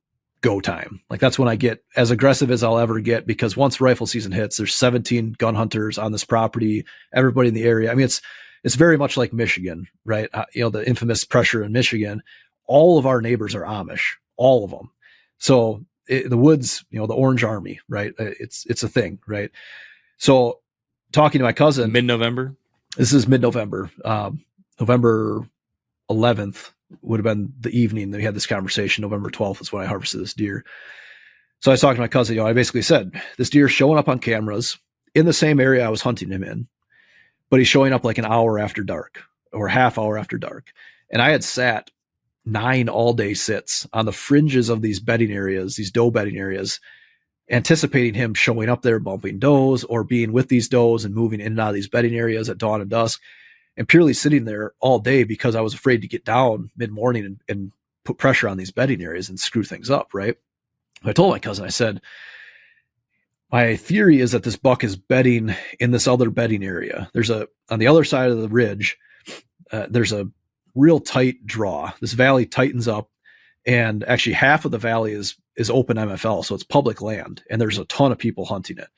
go time. Like that's when I get as aggressive as I'll ever get, because once rifle season hits, there's 17 gun hunters on this property, everybody in the area. I mean, it's very much like Michigan, right? The infamous pressure in Michigan, all of our neighbors are Amish, all of them. So the woods, the Orange Army, right? It's a thing, right? So talking to my cousin, mid-November, this is mid-November, November 11th, would have been the evening that we had this conversation. November 12th is when I harvested this deer. So I was talking to my cousin, I basically said, this deer is showing up on cameras in the same area I was hunting him in, but he's showing up like an hour after dark or half hour after dark. And I had sat 9 all-day sits on the fringes of these bedding areas, these doe bedding areas, anticipating him showing up there, bumping does, or being with these does and moving in and out of these bedding areas at dawn and dusk. And purely sitting there all day because I was afraid to get down mid-morning and put pressure on these bedding areas and screw things up, right? I told my cousin, I said, my theory is that this buck is bedding in this other bedding area. On the other side of the ridge, there's a real tight draw. This valley tightens up, and actually half of the valley is open MFL, so it's public land, and there's a ton of people hunting it.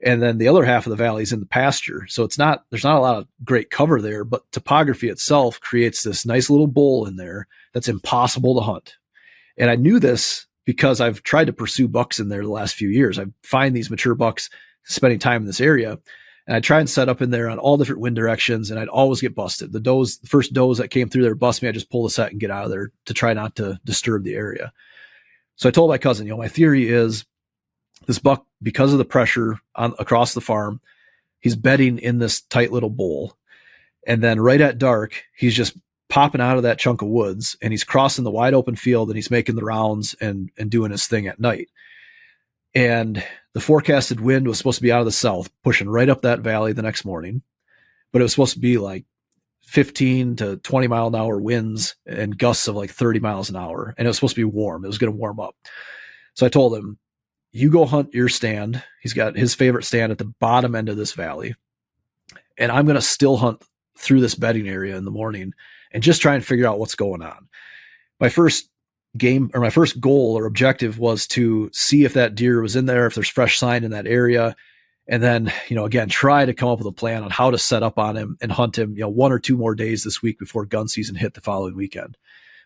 And then the other half of the valley is in the pasture. So there's not a lot of great cover there, but topography itself creates this nice little bowl in there that's impossible to hunt. And I knew this because I've tried to pursue bucks in there the last few years. I find these mature bucks spending time in this area, and I try and set up in there on all different wind directions, and I'd always get busted. The first does that came through there bust me. I just pull the set and get out of there to try not to disturb the area. So I told my cousin, my theory is this buck, because of the pressure across the farm, he's bedding in this tight little bowl. And then right at dark, he's just popping out of that chunk of woods, and he's crossing the wide open field, and he's making the rounds and doing his thing at night. And the forecasted wind was supposed to be out of the south, pushing right up that valley the next morning. But it was supposed to be like 15 to 20 mile an hour winds and gusts of like 30 miles an hour. And it was supposed to be warm. It was going to warm up. So I told him, you go hunt your stand. He's got his favorite stand at the bottom end of this valley. And I'm going to still hunt through this bedding area in the morning and just try and figure out what's going on. My first goal or objective was to see if that deer was in there, if there's fresh sign in that area. And then, again, try to come up with a plan on how to set up on him and hunt him, 1 or 2 more days this week before gun season hit the following weekend.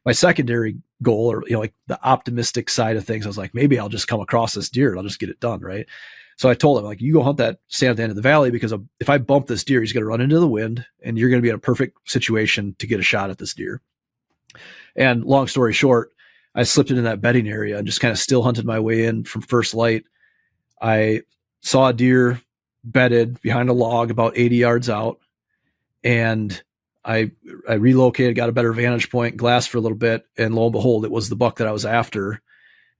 My secondary goal, or like the optimistic side of things, I was like, maybe I'll just come across this deer and I'll just get it done, right? So I told him, like, you go hunt that stand at the end of the valley, because if I bump this deer, he's going to run into the wind, and you're going to be in a perfect situation to get a shot at this deer. And long story short, I slipped into that bedding area and just kind of still hunted my way in from first light. I saw a deer bedded behind a log about 80 yards out, and I relocated, got a better vantage point, glassed for a little bit, and lo and behold, it was the buck that I was after.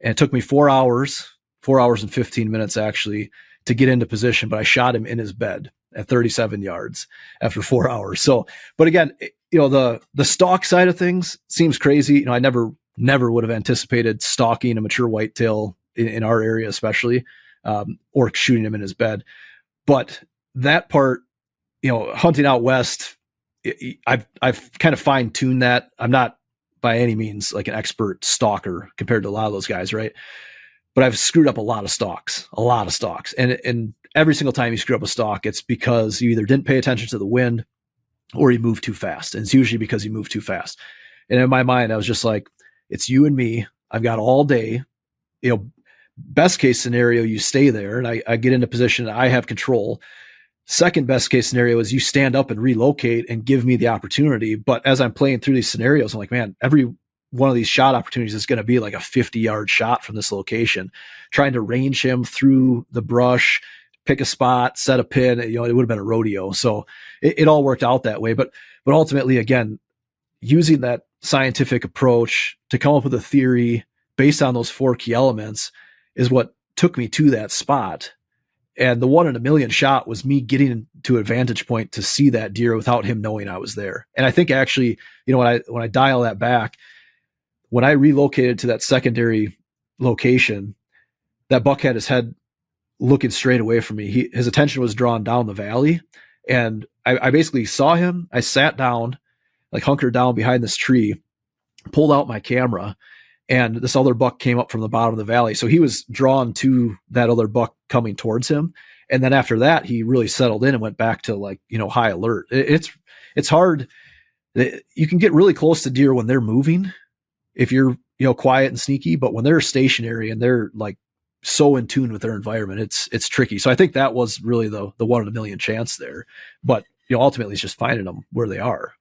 And it took me 4 hours and 15 minutes actually to get into position, but I shot him in his bed. at 37 yards after 4 hours. So, but again, the stalk side of things seems crazy. I never would have anticipated stalking a mature whitetail in our area, especially, or shooting him in his bed. But that part, hunting out west, I've kind of fine tuned that. I'm not by any means like an expert stalker compared to a lot of those guys, right? But I've screwed up a lot of stalks. And every single time you screw up a stalk, it's because you either didn't pay attention to the wind or you moved too fast. And it's usually because you moved too fast. And in my mind, I was just like, it's you and me. I've got all day. Best case scenario, you stay there and I get into position. I have control. Second best case scenario is you stand up and relocate and give me the opportunity. But as I'm playing through these scenarios, I'm like, man, every one of these shot opportunities is going to be like a 50-yard shot from this location, trying to range him through the brush, pick a spot, set a pin. It would have been a rodeo. So it all worked out that way. But ultimately, again, using that scientific approach to come up with a theory based on those 4 key elements is what took me to that spot. And the 1 in a million shot was me getting to a vantage point to see that deer without him knowing I was there. And I think actually, when I dial that back, when I relocated to that secondary location, that buck had his head looking straight away from me. His attention was drawn down the valley. And I basically saw him. I sat down, like hunkered down behind this tree, pulled out my camera, and this other buck came up from the bottom of the valley. So he was drawn to that other buck coming towards him. And then after that, he really settled in and went back to high alert. It's hard. You can get really close to deer when they're moving if you're, quiet and sneaky, but when they're stationary and they're like so in tune with their environment, it's tricky. So I think that was really the 1 in a million chance there, but ultimately it's just finding them where they are.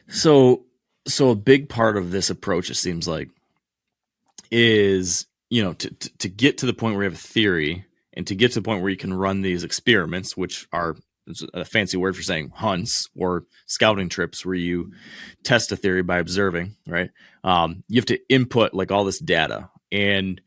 So a big part of this approach, it seems like, is, to get to the point where you have a theory and to get to the point where you can run these experiments, which are a fancy word for saying hunts or scouting trips where you test a theory by observing, right? You have to input like all this data, and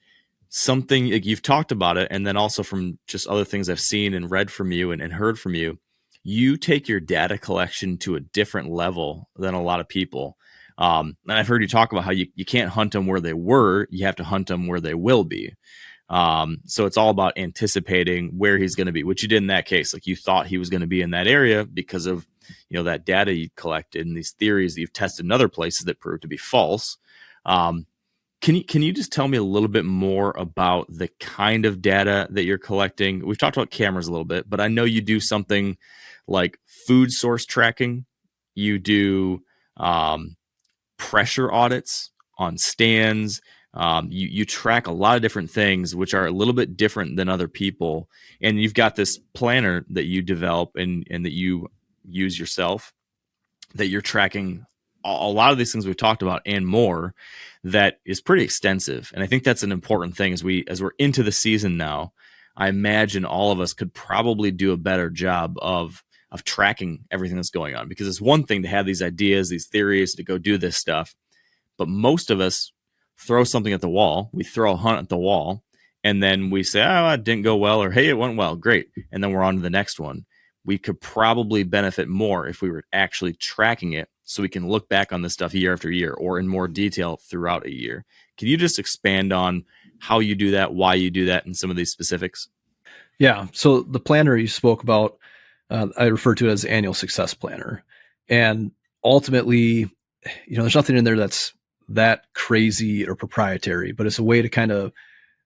something like you've talked about it. And then also from just other things I've seen and read from you and heard from you, you take your data collection to a different level than a lot of people. And I've heard you talk about how you can't hunt them where they were, you have to hunt them where they will be. So it's all about anticipating where he's going to be, which you did in that case. Like you thought he was going to be in that area because of, that data you collected and these theories that you've tested in other places that proved to be false. Can you just tell me a little bit more about the kind of data that you're collecting? We've talked about cameras a little bit, but I know you do something like food source tracking. You do pressure audits on stands. You track a lot of different things, which are a little bit different than other people. And you've got this planner that you develop and that you use yourself, that you're tracking a lot of these things we've talked about and more, that is pretty extensive. And I think that's an important thing as we're into the season now. I imagine all of us could probably do a better job of tracking everything that's going on, because it's one thing to have these ideas, these theories, to go do this stuff. But most of us throw something at the wall. We throw a hunt at the wall, and then we say, oh, it didn't go well, or hey, it went well, great. And then we're on to the next one. We could probably benefit more if we were actually tracking it, so we can look back on this stuff year after year or in more detail throughout a year. Can you just expand on how you do that, why you do that, and some of these specifics? Yeah. So the planner you spoke about, I refer to it as annual success planner. And ultimately, there's nothing in there that's that crazy or proprietary, but it's a way to kind of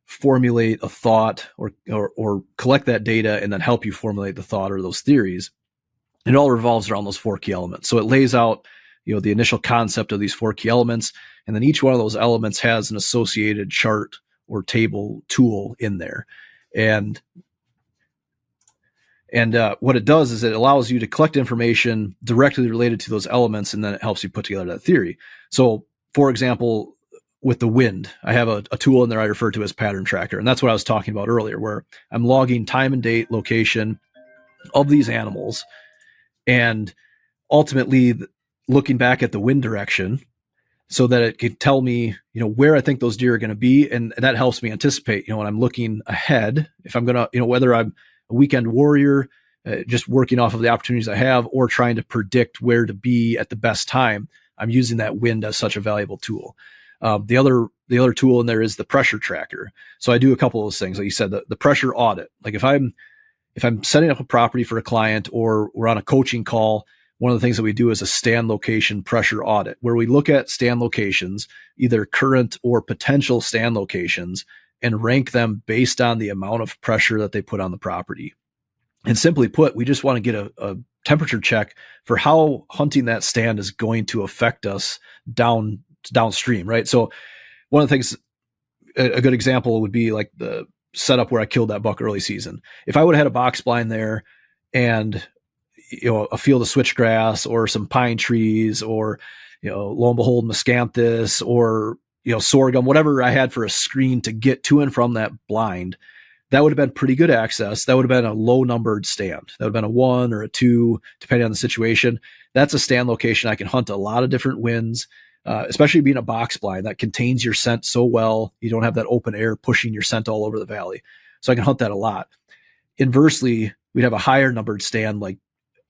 formulate a thought or collect that data and then help you formulate the thought or those theories. It all revolves around those 4 key elements. So it lays out, the initial concept of these 4 key elements, and then each one of those elements has an associated chart or table tool in there. And what it does is it allows you to collect information directly related to those elements, and then it helps you put together that theory. So, for example, with the wind, I have a tool in there I refer to as pattern tracker. And that's what I was talking about earlier, where I'm logging time and date, location of these animals, and ultimately looking back at the wind direction so that it can tell me, where I think those deer are going to be. And that helps me anticipate, when I'm looking ahead, if I'm going to, whether I'm weekend warrior, just working off of the opportunities I have, or trying to predict where to be at the best time, I'm using that wind as such a valuable tool. The other tool in there is the pressure tracker. So I do a couple of those things. Like you said, the pressure audit. Like if I'm setting up a property for a client or we're on a coaching call, one of the things that we do is a stand location pressure audit, where we look at stand locations, either current or potential stand locations, and rank them based on the amount of pressure that they put on the property. And simply put, we just want to get a temperature check for how hunting that stand is going to affect us downstream, right? So one of the things, a good example would be like the setup where I killed that buck early season. If I would have had a box blind there and a field of switchgrass or some pine trees or lo and behold miscanthus or sorghum, whatever I had for a screen to get to and from that blind, that would have been pretty good access. That would have been a low numbered stand. That would have been a 1 or a 2, depending on the situation. That's a stand location I can hunt a lot of different winds, especially being a box blind that contains your scent so well. You don't have that open air pushing your scent all over the valley. So I can hunt that a lot. Inversely, we'd have a higher numbered stand like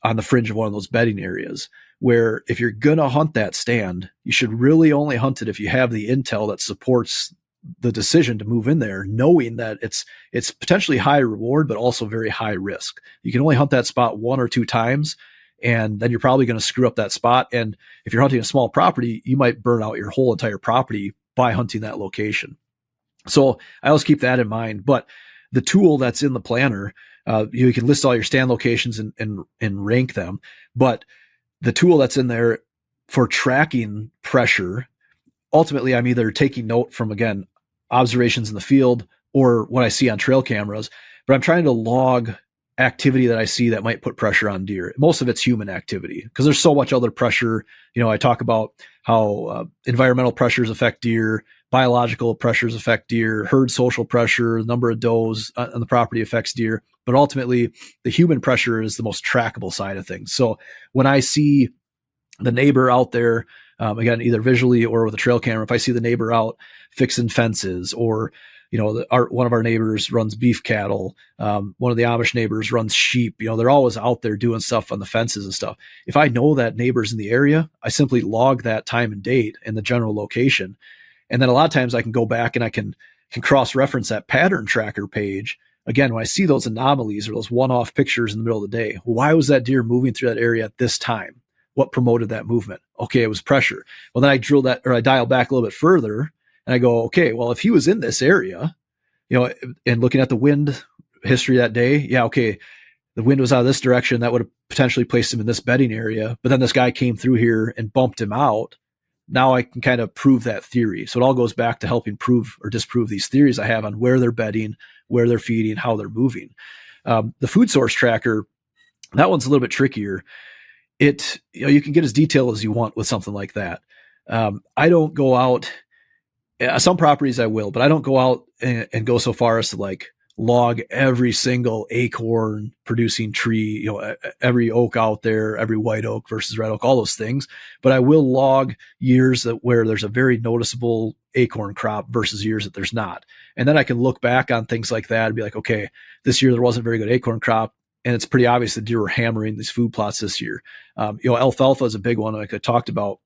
on the fringe of one of those bedding areas, where if you're going to hunt that stand, you should really only hunt it if you have the intel that supports the decision to move in there, knowing that it's potentially high reward, but also very high risk. You can only hunt that spot 1 or 2 times, and then you're probably going to screw up that spot. And if you're hunting a small property, you might burn out your whole entire property by hunting that location. So I always keep that in mind. But the tool that's in the planner, you can list all your stand locations and rank them. But the tool that's in there for tracking pressure, ultimately, I'm either taking note from, again, observations in the field or what I see on trail cameras, but I'm trying to log activity that I see that might put pressure on deer. Most of it's human activity because there's so much other pressure. I talk about how environmental pressures affect deer, biological pressures affect deer, herd social pressure, number of does on the property affects deer. But ultimately, the human pressure is the most trackable side of things. So when I see the neighbor out there, again, either visually or with a trail camera, if I see the neighbor out fixing fences, or one of our neighbors runs beef cattle, one of the Amish neighbors runs sheep, they're always out there doing stuff on the fences and stuff. If I know that neighbor's in the area, I simply log that time and date and the general location. And then a lot of times I can go back and I can cross-reference that pattern tracker page. Again, when I see those anomalies or those one-off pictures in the middle of the day, why was that deer moving through that area at this time? What promoted that movement? Okay, it was pressure. Well, then I dial back a little bit further and I go, okay, well, if he was in this area, and looking at the wind history that day, yeah, okay, the wind was out of this direction. That would have potentially placed him in this bedding area. But then this guy came through here and bumped him out. Now I can kind of prove that theory. So it all goes back to helping prove or disprove these theories I have on where they're bedding, where they're feeding, how they're moving. The food source tracker, that one's a little bit trickier. You can get as detailed as you want with something like that. I don't go out, some properties I will, but I don't go out and go so far as to like log every single acorn producing tree, every oak out there, every white oak versus red oak, all those things. But I will log years where there's a very noticeable acorn crop versus years that there's not. And then I can look back on things like that and be like, okay, this year there wasn't a very good acorn crop. And it's pretty obvious that deer were hammering these food plots this year. Alfalfa is a big one, like I talked about.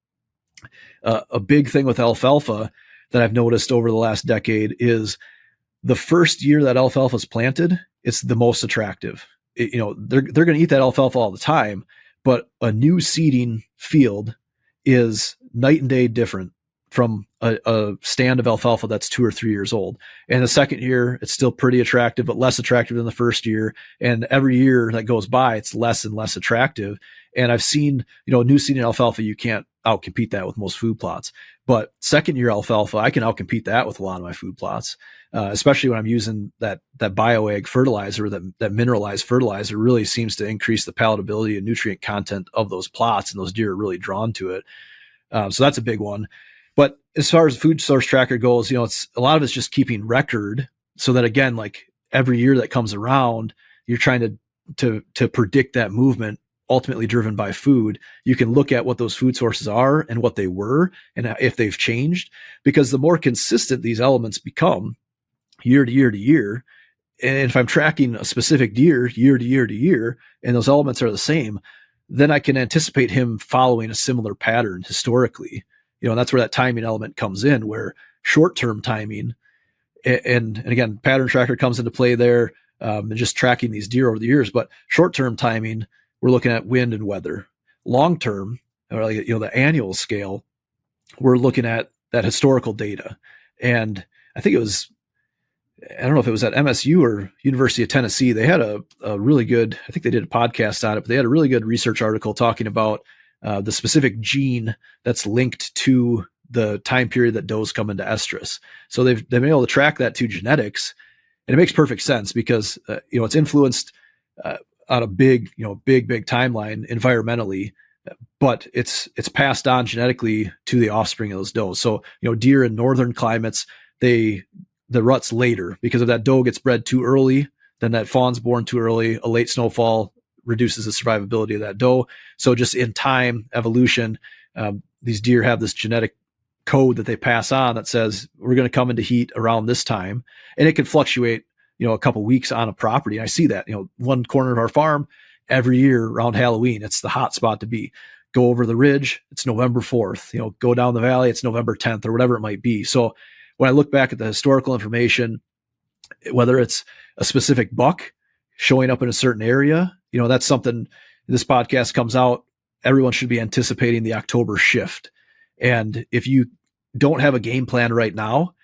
A big thing with alfalfa that I've noticed over the last decade is the first year that alfalfa is planted, it's the most attractive. They're going to eat that alfalfa all the time, but a new seeding field is night and day different from a stand of alfalfa that's 2 or 3 years old. And the second year, it's still pretty attractive, but less attractive than the first year. And every year that goes by, it's less and less attractive. And I've seen, new seeding alfalfa, you can't outcompete that with most food plots. But second year alfalfa, I can outcompete that with a lot of my food plots, especially when I'm using that bioag fertilizer, that mineralized fertilizer really seems to increase the palatability and nutrient content of those plots, and those deer are really drawn to it. So that's a big one. But as far as the food source tracker goes, it's a lot of it's just keeping record so that, again, like every year that comes around, you're trying to predict that movement ultimately driven by food. You can look at what those food sources are and what they were and if they've changed, because the more consistent these elements become year to year to year, And if I'm tracking a specific deer year to year to year, and those elements are the same, then I can anticipate him following a similar pattern historically. And that's where that timing element comes in, where short-term timing and again, pattern tracker comes into play there, and just tracking these deer over the years. But short-term timing, we're looking at wind and weather. Long-term, or like, the annual scale, we're looking at that historical data. And I think I don't know if it was at MSU or University of Tennessee. They had a really good, I think they did a podcast on it, but they had a really good research article talking about the specific gene that's linked to the time period that does come into estrus. So they've been able to track that to genetics, and it makes perfect sense because it's influenced on a big timeline environmentally, but it's passed on genetically to the offspring of those does. So deer in northern climates, the rut's later because if that doe gets bred too early, then that fawn's born too early. A late snowfall reduces the survivability of that doe. So just in time evolution, these deer have this genetic code that they pass on that says we're going to come into heat around this time, and it can fluctuate a couple weeks on a property. And I see that one corner of our farm every year around Halloween, it's the hot spot to be. Go over the ridge, it's November 4th. Go down the valley, it's November 10th or whatever it might be. So when I look back at the historical information, whether it's a specific buck showing up in a certain area, that's something. This podcast comes out, everyone should be anticipating the October shift. And if you don't have a game plan right now,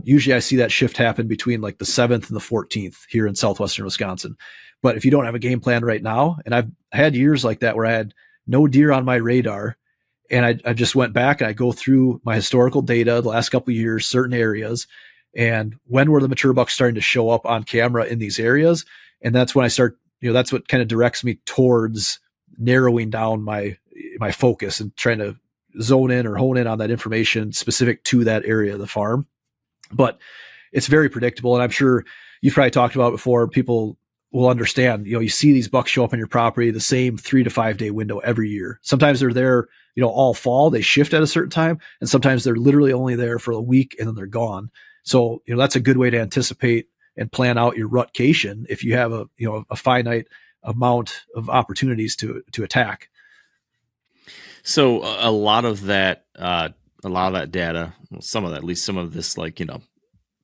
usually I see that shift happen between like the 7th and the 14th here in southwestern Wisconsin. But if you don't have a game plan right now, and I've had years like that where I had no deer on my radar, and I just went back and I go through my historical data the last couple of years, certain areas, and when were the mature bucks starting to show up on camera in these areas. And that's when I start, that's what kind of directs me towards narrowing down my focus and trying to zone in or hone in on that information specific to that area of the farm. But it's very predictable. And I'm sure you've probably talked about it before. People will understand, you see these bucks show up on your property, the same 3 to 5 day window every year. Sometimes they're there, all fall, they shift at a certain time. And sometimes they're literally only there for a week and then they're gone. So, that's a good way to anticipate and plan out your rutcation if you have a finite amount of opportunities to attack. So a lot of that data, well, some of that, at least some of this,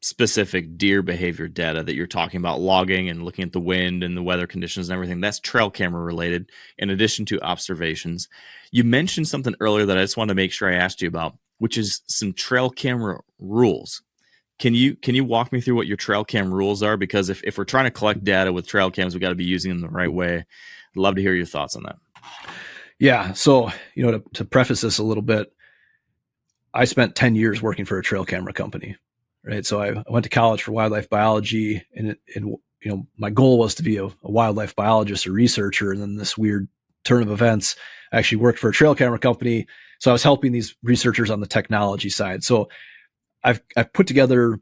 specific deer behavior data that you're talking about, logging and looking at the wind and the weather conditions and everything, that's trail camera related, in addition to observations. You mentioned something earlier that I just wanted to make sure I asked you about, which is some trail camera rules. Can you walk me through what your trail cam rules are? Because if we're trying to collect data with trail cams, we got to be using them the right way. I'd love to hear your thoughts on that. Yeah. So, to preface this a little bit, I spent 10 years working for a trail camera company, right? So I went to college for wildlife biology, and my goal was to be a wildlife biologist or researcher. And then this weird turn of events, I actually worked for a trail camera company. So I was helping these researchers on the technology side. So I've put together,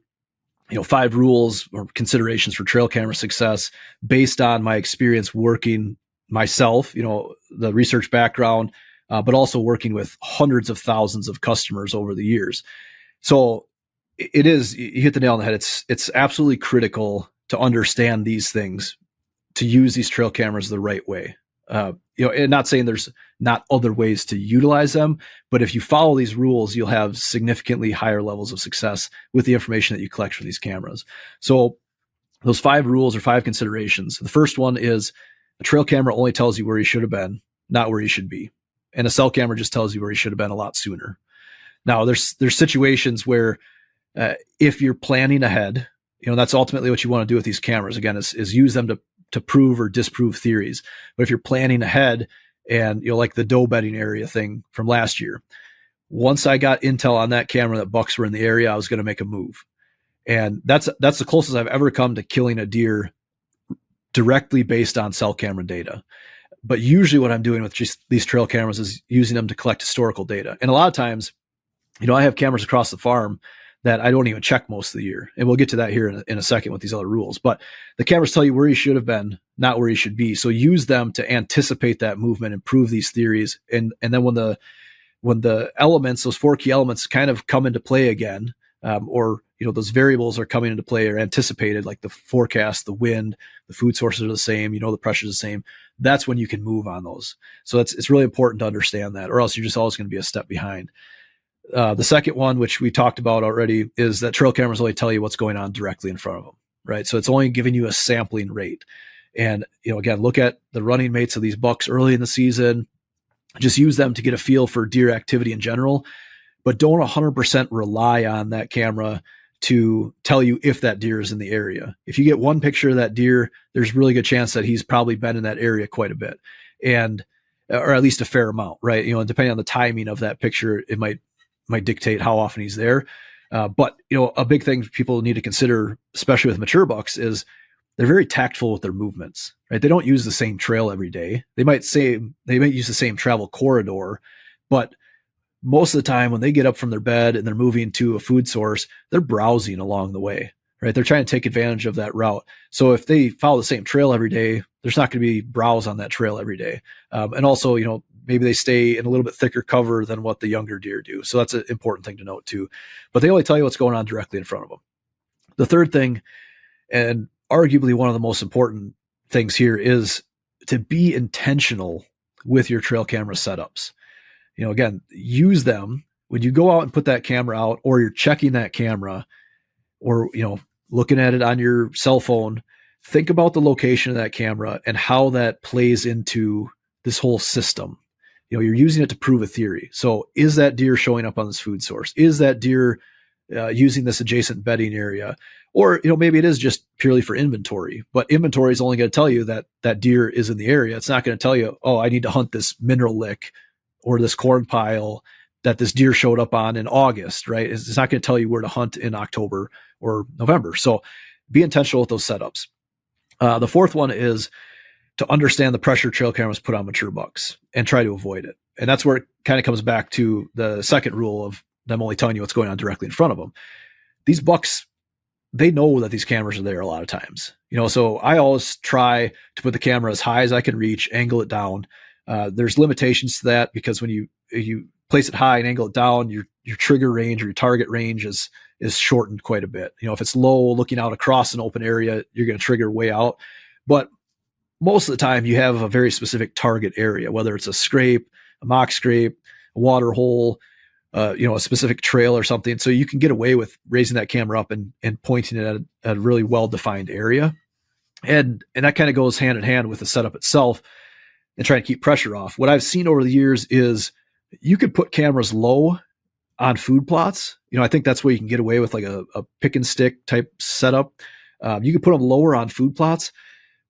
5 rules or considerations for trail camera success based on my experience working myself, the research background, but also working with hundreds of thousands of customers over the years. So it is, you hit the nail on the head. It's absolutely critical to understand these things, to use these trail cameras the right way. And not saying there's not other ways to utilize them, but if you follow these rules, you'll have significantly higher levels of success with the information that you collect from these cameras. So those 5 rules or 5 considerations. The first one is a trail camera only tells you where you should have been, not where you should be. And a cell camera just tells you where you should have been a lot sooner. Now there's situations where if you're planning ahead, that's ultimately what you want to do with these cameras. Again, is use them to prove or disprove theories. But if you're planning ahead and, like the doe bedding area thing from last year, once I got intel on that camera that bucks were in the area, I was going to make a move. And that's the closest I've ever come to killing a deer directly based on cell camera data. But usually what I'm doing with just these trail cameras is using them to collect historical data. And a lot of times, I have cameras across the farm that I don't even check most of the year. And we'll get to that here in a second with these other rules. But the cameras tell you where you should have been, not where you should be. So use them to anticipate that movement and prove these theories. And then when the elements, those 4 key elements kind of come into play again, or those variables are coming into play or anticipated, like the forecast, the wind, the food sources are the same, the pressure is the same. That's when you can move on those. So it's really important to understand that, or else you're just always going to be a step behind. The second one, which we talked about already, is that trail cameras only tell you what's going on directly in front of them, right? So it's only giving you a sampling rate. And, again, look at the running mates of these bucks early in the season. Just use them to get a feel for deer activity in general, but don't 100% rely on that camera to tell you if that deer is in the area. If you get one picture of that deer, there's really good chance that he's probably been in that area quite a bit, or at least a fair amount, right? Depending on the timing of that picture, it might dictate how often he's there. But a big thing people need to consider, especially with mature bucks, is they're very tactful with their movements, right? They don't use the same trail every day. They might use the same travel corridor, but most of the time when they get up from their bed and they're moving to a food source, they're browsing along the way, right? They're trying to take advantage of that route. So if they follow the same trail every day, there's not going to be browse on that trail every day. And also, maybe they stay in a little bit thicker cover than what the younger deer do. So that's an important thing to note too. But they only tell you what's going on directly in front of them. The third thing, and arguably one of the most important things here, is to be intentional with your trail camera setups. Again, use them when you go out and put that camera out, or you're checking that camera, or, looking at it on your cell phone. Think about the location of that camera and how that plays into this whole system. You're using it to prove a theory. So is that deer showing up on this food source? Is that deer using this adjacent bedding area? Or, maybe it is just purely for inventory, but inventory is only going to tell you that that deer is in the area. It's not going to tell you, oh, I need to hunt this mineral lick or this corn pile that this deer showed up on in August, right? It's not going to tell you where to hunt in October or November. So be intentional with those setups. The fourth one is to understand the pressure trail cameras put on mature bucks and try to avoid it. And that's where it kind of comes back to the second rule of them only telling you what's going on directly in front of them. These bucks, they know that these cameras are there a lot of times. So I always try to put the camera as high as I can reach, angle it down. There's limitations to that, because when you place it high and angle it down, your trigger range or your target range is shortened quite a bit. If it's low, looking out across an open area, you're going to trigger way out. But most of the time you have a very specific target area, whether it's a scrape, a mock scrape, a water hole, a specific trail or something. So you can get away with raising that camera up and pointing it at a really well-defined area. And that kind of goes hand in hand with the setup itself and trying to keep pressure off. What I've seen over the years is you could put cameras low on food plots. I think that's where you can get away with like a pick and stick type setup. You can put them lower on food plots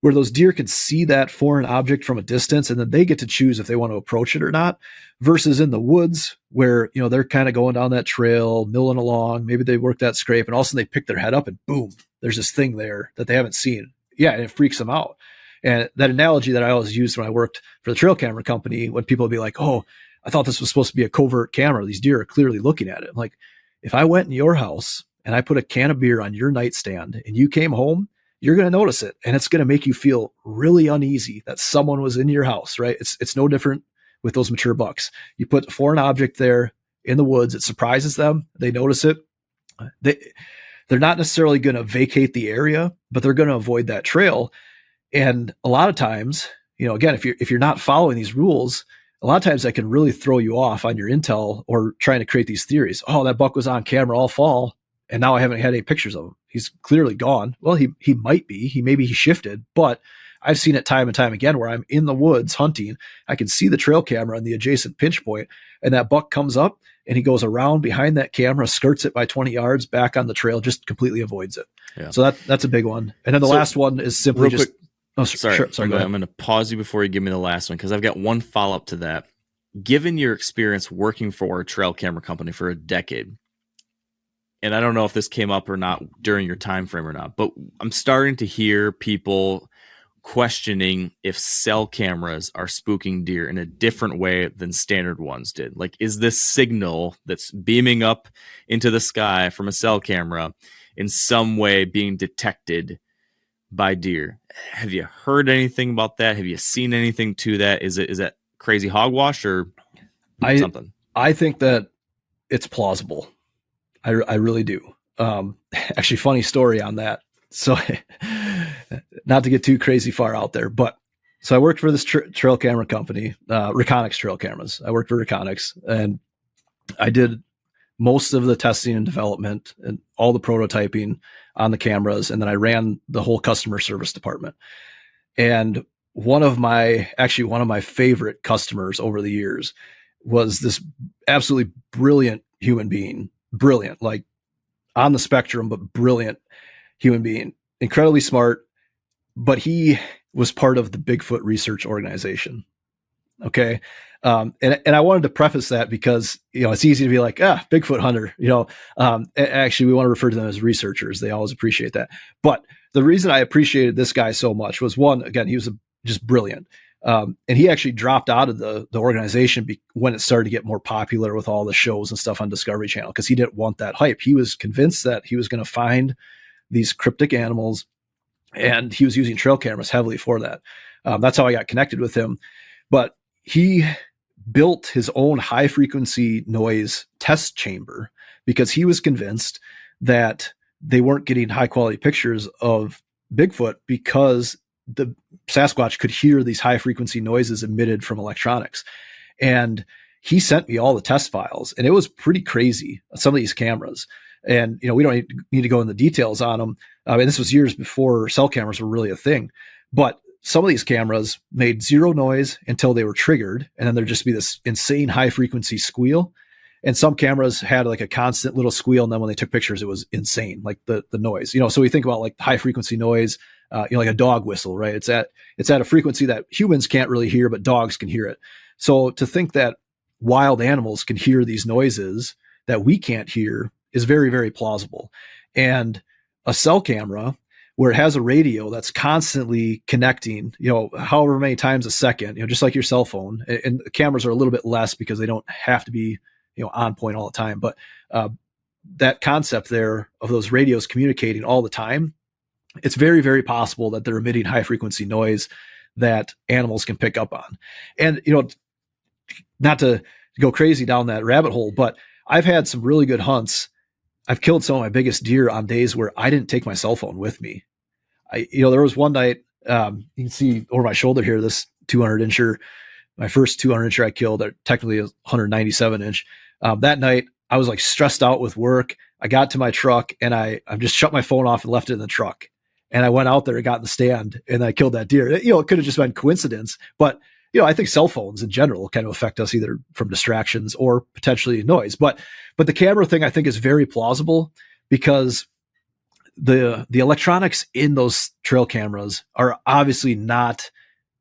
where those deer can see that foreign object from a distance, and then they get to choose if they want to approach it or not, versus in the woods where, they're kind of going down that trail, milling along. Maybe they work that scrape and all of a sudden they pick their head up and boom, there's this thing there that they haven't seen. Yeah. And it freaks them out. And that analogy that I always used when I worked for the trail camera company, when people would be like, oh, I thought this was supposed to be a covert camera. These deer are clearly looking at it. I'm like, if I went in your house and I put a can of beer on your nightstand and you came home, you're going to notice it. And it's going to make you feel really uneasy that someone was in your house, right? It's no different with those mature bucks. You put a foreign object there in the woods. It surprises them. They notice it. They're not necessarily going to vacate the area, but they're going to avoid that trail. And a lot of times, again, if you're not following these rules, a lot of times that can really throw you off on your intel or trying to create these theories. Oh, that buck was on camera all fall, and now I haven't had any pictures of him. He's clearly gone. Well, he might be. Maybe he shifted, but I've seen it time and time again where I'm in the woods hunting. I can see the trail camera in the adjacent pinch point, and that buck comes up and he goes around behind that camera, skirts it by 20 yards back on the trail, just completely avoids it. Yeah. So that's a big one. And then the last one is simply just quick. Oh, sorry. Sure. Sorry. I'm going to pause you before you give me the last one, because I've got one follow-up to that. Given your experience working for a trail camera company for a decade, and I don't know if this came up or not during your time frame or not, but I'm starting to hear people questioning if cell cameras are spooking deer in a different way than standard ones did. Like, is this signal that's beaming up into the sky from a cell camera in some way being detected by deer? Have you heard anything about that? Have you seen anything to that? Is that crazy hogwash or something? I think that it's plausible. I really do. Actually, funny story on that. So not to get too crazy far out there, but so I worked for this trail camera company, Reconyx Trail Cameras. I worked for Reconyx, and I did most of the testing and development and all the prototyping on the cameras. And then I ran the whole customer service department. And one of my favorite customers over the years was this absolutely brilliant human being, brilliant, like on the spectrum, but brilliant human being, incredibly smart, but he was part of the Bigfoot research organization. Okay. And I wanted to preface that because, it's easy to be like, Bigfoot hunter, actually we want to refer to them as researchers. They always appreciate that. But the reason I appreciated this guy so much was, one, again, he was just brilliant. And he actually dropped out of the organization when it started to get more popular with all the shows and stuff on Discovery Channel, because he didn't want that hype. He was convinced that he was going to find these cryptic animals, and he was using trail cameras heavily for that. That's how I got connected with him. But he built his own high frequency noise test chamber because he was convinced that they weren't getting high quality pictures of Bigfoot because the Sasquatch could hear these high frequency noises emitted from electronics. And he sent me all the test files, and it was pretty crazy, some of these cameras. And, we don't need to go into details on them. And this was years before cell cameras were really a thing, but some of these cameras made zero noise until they were triggered. And then there'd just be this insane high frequency squeal. And some cameras had like a constant little squeal. And then when they took pictures, it was insane, like the noise, so we think about like high frequency noise, like a dog whistle, right? It's at a frequency that humans can't really hear, but dogs can hear it. So to think that wild animals can hear these noises that we can't hear is very, very plausible. And a cell camera where it has a radio that's constantly connecting, however many times a second, just like your cell phone, and the cameras are a little bit less because they don't have to be, on point all the time. But that concept there of those radios communicating all the time, it's very, very possible that they're emitting high frequency noise that animals can pick up on. And, not to go crazy down that rabbit hole, but I've had some really good hunts. I've killed some of my biggest deer on days where I didn't take my cell phone with me. There was one night, you can see over my shoulder here, this 200 incher, my first 200 incher I killed, technically a 197 inch. That night I was like stressed out with work. I got to my truck and I just shut my phone off and left it in the truck. And I went out there and got in the stand and I killed that deer. It could have just been coincidence, but I think cell phones in general kind of affect us either from distractions or potentially noise. But the camera thing I think is very plausible because the electronics in those trail cameras are obviously not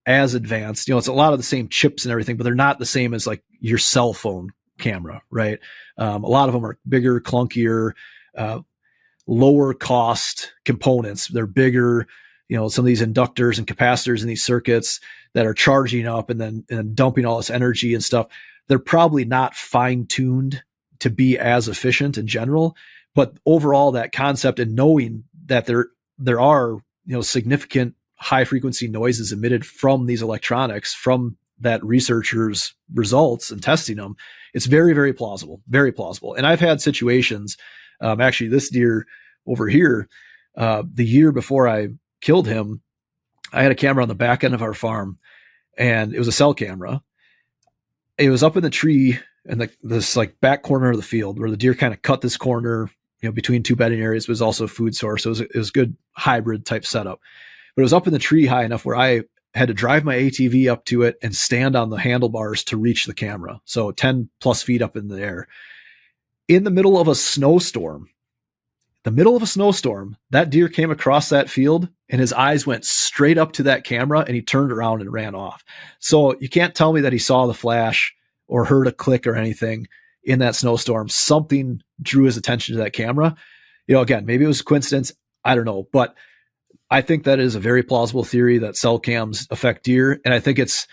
as advanced. It's a lot of the same chips and everything, but they're not the same as like your cell phone camera, right? A lot of them are bigger, clunkier, lower cost components. They're bigger, some of these inductors and capacitors in these circuits that are charging up and then dumping all this energy and stuff. They're probably not fine tuned to be as efficient in general, but overall that concept and knowing that there are, significant high frequency noises emitted from these electronics, from that researcher's results and testing them, it's very, very plausible, very plausible. And I've had situations, actually this deer over here, the year before I killed him, I had a camera on the back end of our farm and it was a cell camera. It was up in the tree in this like back corner of the field where the deer kind of cut this corner, between two bedding areas. It was also a food source. It was good hybrid type setup, but it was up in the tree high enough where I had to drive my ATV up to it and stand on the handlebars to reach the camera. So 10 plus feet up in the air in the middle of a snowstorm. That deer came across that field and his eyes went straight up to that camera and he turned around and ran off. So you can't tell me that he saw the flash or heard a click or anything in that snowstorm. Something drew his attention to that camera. Again, maybe it was a coincidence. I don't know, but I think that is a very plausible theory that cell cams affect deer. And I think it's,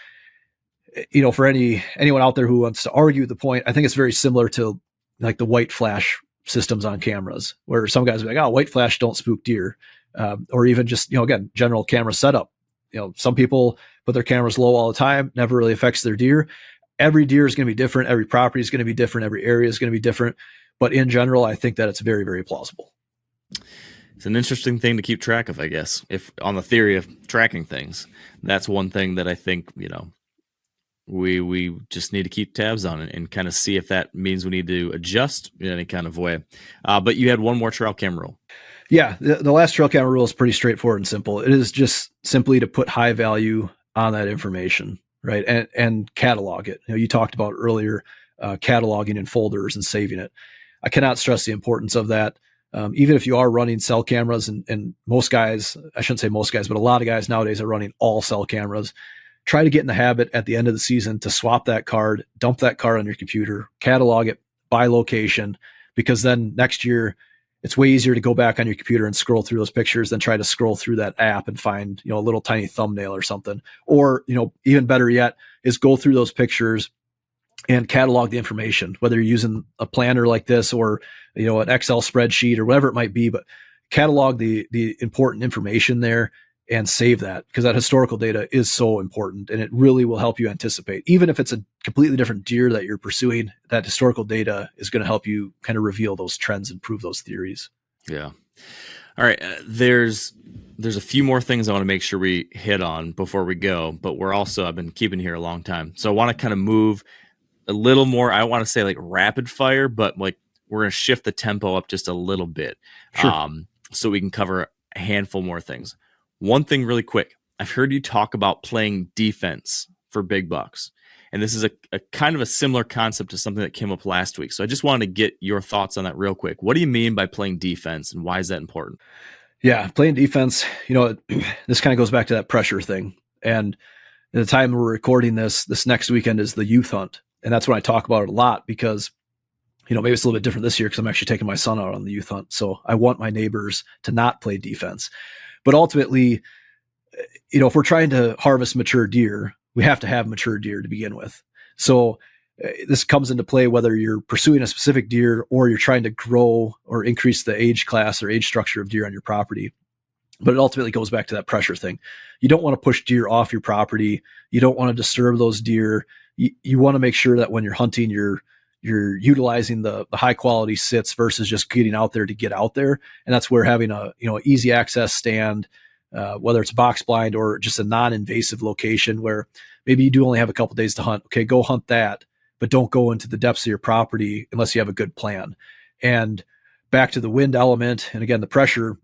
for anyone out there who wants to argue the point, I think it's very similar to like the white flash systems on cameras where some guys are like, oh, white flash don't spook deer. Or even just, again, general camera setup. Some people put their cameras low all the time, never really affects their deer. Every deer is going to be different. Every property is going to be different. Every area is going to be different. But in general, I think that it's very, very plausible. It's an interesting thing to keep track of, I guess. If on the theory of tracking things, that's one thing that I think, we just need to keep tabs on it and kind of see if that means we need to adjust in any kind of way. But you had one more trail camera rule. Yeah, the last trail camera rule is pretty straightforward and simple. It is just simply to put high value on that information, right? And catalog it. You talked about earlier cataloging in folders and saving it. I cannot stress the importance of that. Even if you are running cell cameras, and most guys, I shouldn't say most guys, but a lot of guys nowadays are running all cell cameras, try to get in the habit at the end of the season to swap that card, dump that card on your computer, catalog it by location, because then next year it's way easier to go back on your computer and scroll through those pictures than try to scroll through that app and find, a little tiny thumbnail or something. Or, even better yet is go through those pictures and catalog the information, whether you're using a planner like this or, an Excel spreadsheet or whatever it might be, but catalog the important information there and save that, because that historical data is so important and it really will help you anticipate. Even if it's a completely different deer that you're pursuing, that historical data is going to help you kind of reveal those trends and prove those theories. Yeah. All right. There's a few more things I want to make sure we hit on before we go, but I've been keeping here a long time. So I want to kind of move a little more. I don't want to say like rapid fire, but like we're going to shift the tempo up just a little bit. Sure. So we can cover a handful more things. One thing really quick, I've heard you talk about playing defense for big bucks. And this is a kind of a similar concept to something that came up last week. So I just wanted to get your thoughts on that real quick. What do you mean by playing defense and why is that important? Yeah, playing defense, this kind of goes back to that pressure thing. And at the time we're recording this next weekend is the youth hunt. And that's when I talk about it a lot because, maybe it's a little bit different this year because I'm actually taking my son out on the youth hunt. So I want my neighbors to not play defense. But ultimately, if we're trying to harvest mature deer, we have to have mature deer to begin with. So this comes into play whether you're pursuing a specific deer or you're trying to grow or increase the age class or age structure of deer on your property. But it ultimately goes back to that pressure thing. You don't want to push deer off your property. You don't want to disturb those deer. You want to make sure that when you're hunting, you're utilizing the high quality sits versus just getting out there to get out there. And that's where having a easy access stand, whether it's box blind or just a non-invasive location where maybe you do only have a couple days to hunt. Okay, go hunt that, but don't go into the depths of your property unless you have a good plan. And back to the wind element, and again, the pressure,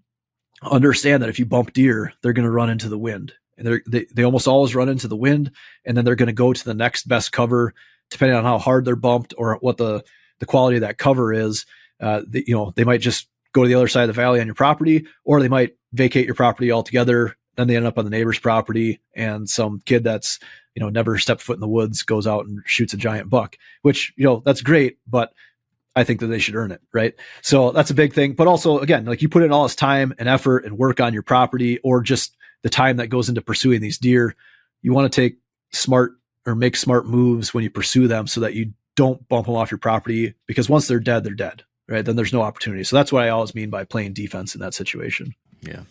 understand that if you bump deer, they're going to run into the wind. And they almost always run into the wind, and then they're going to go to the next best cover, depending on how hard they're bumped or what the quality of that cover is. They might just go to the other side of the valley on your property, or they might vacate your property altogether. Then they end up on the neighbor's property, and some kid that's never stepped foot in the woods goes out and shoots a giant buck, which that's great, but I think that they should earn it, right? So that's a big thing. But also, again, like you put in all this time and effort and work on your property, or just the time that goes into pursuing these deer. You want to make smart moves when you pursue them so that you don't bump them off your property, because once they're dead, right? Then there's no opportunity. So that's what I always mean by playing defense in that situation. Yeah.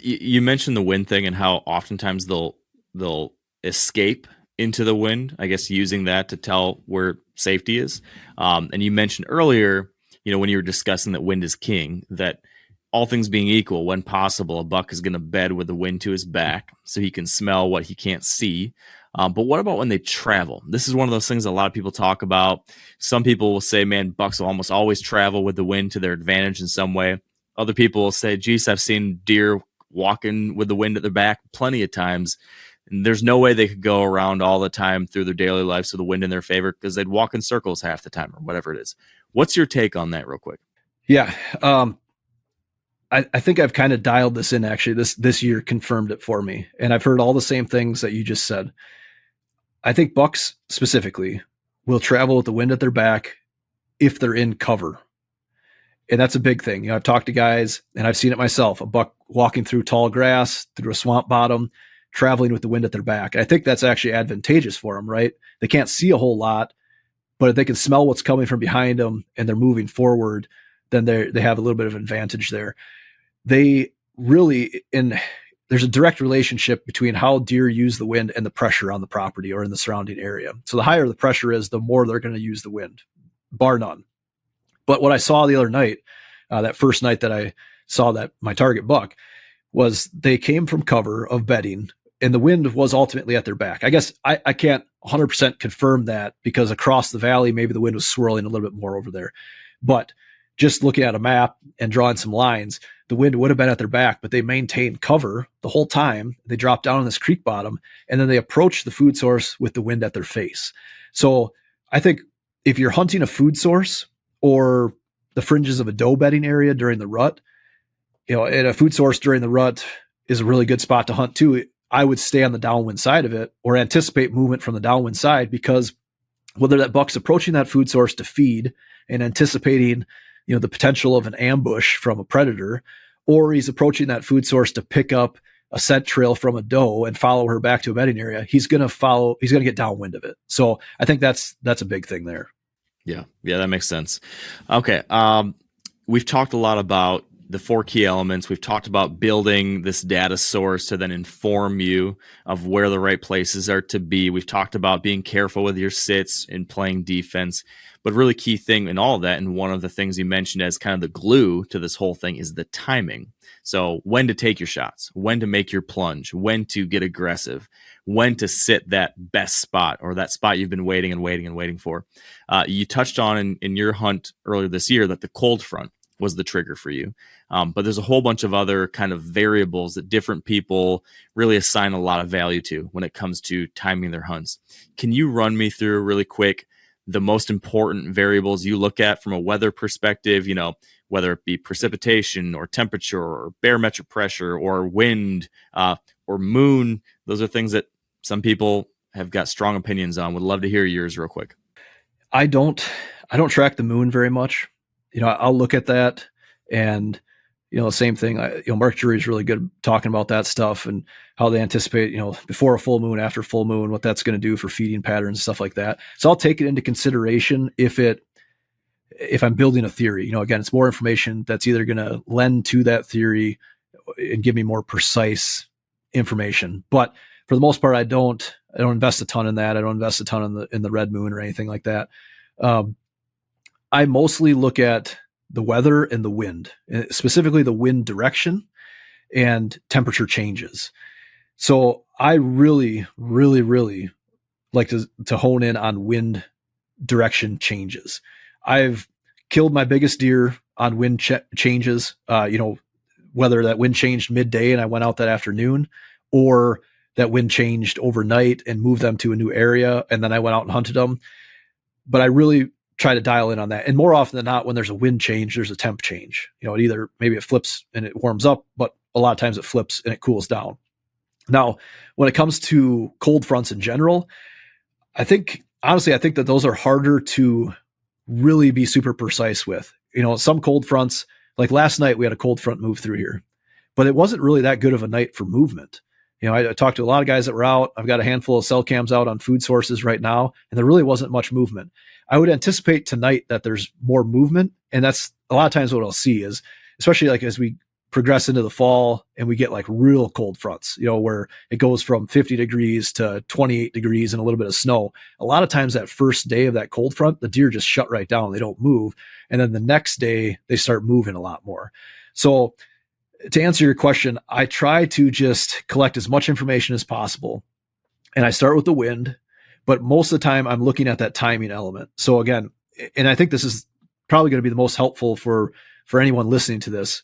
You mentioned the wind thing and how oftentimes they'll escape into the wind, I guess, using that to tell where safety is. And you mentioned earlier, when you were discussing that wind is king, that all things being equal, when possible, a buck is going to bed with the wind to his back so he can smell what he can't see. But what about when they travel? This is one of those things a lot of people talk about. Some people will say, man, bucks will almost always travel with the wind to their advantage in some way. Other people will say, geez, I've seen deer walking with the wind at their back plenty of times. And there's no way they could go around all the time through their daily lives with the wind in their favor, because they'd walk in circles half the time or whatever it is. What's your take on that real quick? Yeah. I think I've kind of dialed this in, actually. This year confirmed it for me. And I've heard all the same things that you just said. I think bucks specifically will travel with the wind at their back if they're in cover. And that's a big thing. I've talked to guys and I've seen it myself, a buck walking through tall grass, through a swamp bottom, traveling with the wind at their back. I think that's actually advantageous for them, right? They can't see a whole lot, but if they can smell what's coming from behind them and they're moving forward, then they have a little bit of advantage there. They really, there's a direct relationship between how deer use the wind and the pressure on the property or in the surrounding area. So the higher the pressure is, the more they're going to use the wind, bar none. But what I saw the other night, that first night that I saw that my target buck, was they came from cover of bedding and the wind was ultimately at their back. I guess I can't 100% confirm that because across the valley, maybe the wind was swirling a little bit more over there. But just looking at a map and drawing some lines, the wind would have been at their back, but they maintained cover the whole time. They dropped down on this creek bottom, and then they approached the food source with the wind at their face. So I think if you're hunting a food source or the fringes of a doe bedding area during the rut, and a food source during the rut is a really good spot to hunt too. I would stay on the downwind side of it or anticipate movement from the downwind side, because whether that buck's approaching that food source to feed and anticipating, the potential of an ambush from a predator, or he's approaching that food source to pick up a scent trail from a doe and follow her back to a bedding area, he's going to get downwind of it. So I think that's a big thing there. Yeah, that makes sense. Okay. We've talked a lot about the 4 key elements. We've talked about building this data source to then inform you of where the right places are to be. We've talked about being careful with your sits and playing defense. But really key thing in all of that, and one of the things you mentioned as kind of the glue to this whole thing, is the timing. So when to take your shots, when to make your plunge, when to get aggressive, when to sit that best spot or that spot you've been waiting for. You touched on in your hunt earlier this year that the cold front was the trigger for you. But there's a whole bunch of other kind of variables that different people really assign a lot of value to when it comes to timing their hunts. Can you run me through really quick the most important variables you look at from a weather perspective, whether it be precipitation or temperature or barometric pressure or wind or moon? Those are things that some people have got strong opinions on. Would love to hear yours real quick. I don't track the moon very much. I'll look at that and, the same thing. Mark Drury is really good talking about that stuff and how they anticipate, before a full moon, after full moon, what that's going to do for feeding patterns, stuff like that. So I'll take it into consideration if I'm building a theory. Again, it's more information that's either going to lend to that theory and give me more precise information. But for the most part, I don't invest a ton in that. I don't invest a ton in the red moon or anything like that. I mostly look at the weather and the wind, specifically the wind direction and temperature changes. So I really, really, really like to hone in on wind direction changes. I've killed my biggest deer on wind changes, whether that wind changed midday and I went out that afternoon, or that wind changed overnight and moved them to a new area and then I went out and hunted them. But I really try to dial in on that. And more often than not, when there's a wind change, there's a temp change. Maybe it flips and it warms up, but a lot of times it flips and it cools down. Now, when it comes to cold fronts in general, I think that those are harder to really be super precise with. Some cold fronts, like last night, we had a cold front move through here, but it wasn't really that good of a night for movement. I talked to a lot of guys that were out. I've got a handful of cell cams out on food sources right now, and there really wasn't much movement. I would anticipate tonight that there's more movement. And that's a lot of times what I'll see is, especially like as we progress into the fall and we get like real cold fronts, where it goes from 50 degrees to 28 degrees and a little bit of snow. A lot of times that first day of that cold front, the deer just shut right down. They don't move. And then the next day they start moving a lot more. So to answer your question, I try to just collect as much information as possible. And I start with the wind, but most of the time I'm looking at that timing element. So again, and I think this is probably going to be the most helpful for anyone listening to this.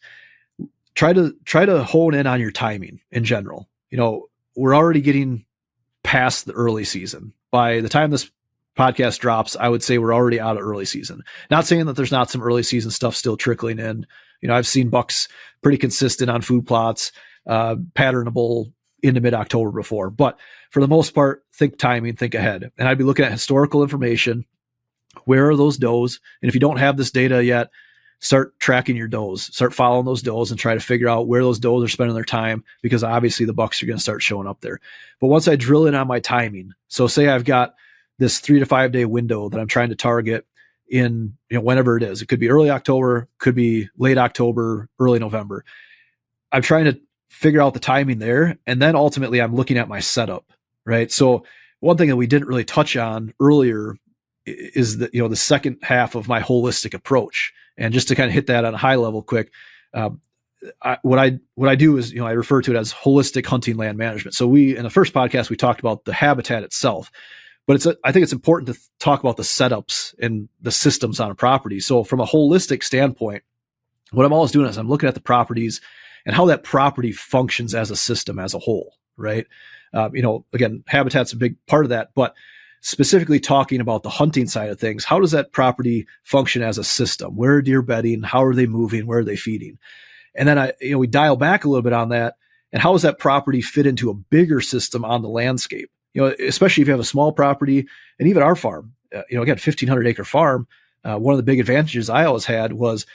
Try to hone in on your timing in general. We're already getting past the early season. By the time this podcast drops, I would say we're already out of early season. Not saying that there's not some early season stuff still trickling in. I've seen bucks pretty consistent on food plots, patternable into mid-October before. But for the most part, think timing, think ahead. And I'd be looking at historical information. Where are those does? And if you don't have this data yet, start tracking your does. Start following those does and try to figure out where those does are spending their time, because obviously the bucks are going to start showing up there. But once I drill in on my timing, so say I've got this 3 to 5 day window that I'm trying to target in, whenever it is. It could be early October, could be late October, early November. I'm trying to figure out the timing there. And then ultimately I'm looking at my setup, right? So one thing that we didn't really touch on earlier is the, the second half of my holistic approach. And just to kind of hit that on a high level quick, what I do is, I refer to it as holistic hunting land management. So in the first podcast, we talked about the habitat itself, but I think it's important to talk about the setups and the systems on a property. So from a holistic standpoint, what I'm always doing is I'm looking at the properties and how that property functions as a system as a whole, right? Again, habitat's a big part of that, but specifically talking about the hunting side of things, how does that property function as a system? Where are deer bedding? How are they moving? Where are they feeding? And then we dial back a little bit on that. And how does that property fit into a bigger system on the landscape? Especially if you have a small property, and even our farm, again, 1,500 acre farm. One of the big advantages I always had was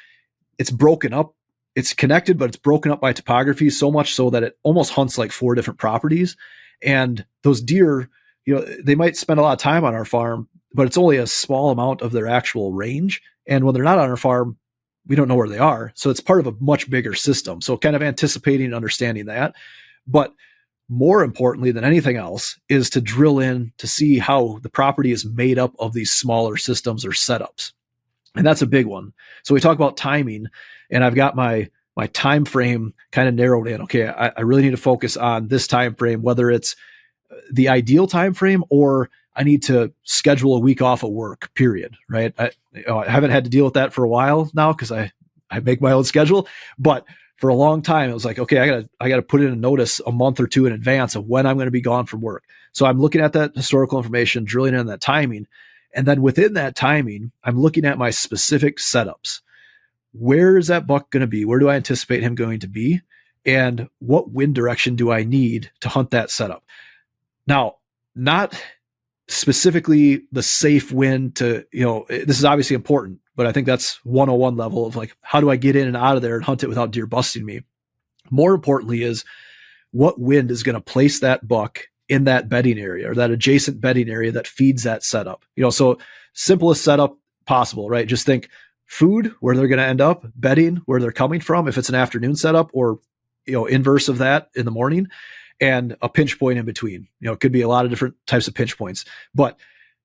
it's broken up. It's connected, but it's broken up by topography so much so that it almost hunts like 4 different properties. And those deer, they might spend a lot of time on our farm, but it's only a small amount of their actual range. And when they're not on our farm, we don't know where they are. So it's part of a much bigger system. So kind of anticipating and understanding that. But more importantly than anything else is to drill in to see how the property is made up of these smaller systems or setups. And that's a big one. So we talk about timing, and I've got my time frame kind of narrowed in. Okay, I really need to focus on this time frame, whether it's the ideal time frame or I need to schedule a week off of work, period, right? I haven't had to deal with that for a while now because I make my own schedule, but for a long time it was like, okay, I gotta put in a notice a month or 2 in advance of when I'm going to be gone from work. So I'm looking at that historical information, drilling in that timing, and then within that timing, I'm looking at my specific setups. Where is that buck going to be? Where do I anticipate him going to be? And what wind direction do I need to hunt that setup? Now, not specifically the safe wind to, this is obviously important, but I think that's 101 level of like, how do I get in and out of there and hunt it without deer busting me? More importantly is what wind is going to place that buck in that bedding area or that adjacent bedding area that feeds that setup. So simplest setup possible, right? Just think food, where they're going to end up, bedding, where they're coming from, if it's an afternoon setup, or, inverse of that in the morning, and a pinch point in between. It could be a lot of different types of pinch points, but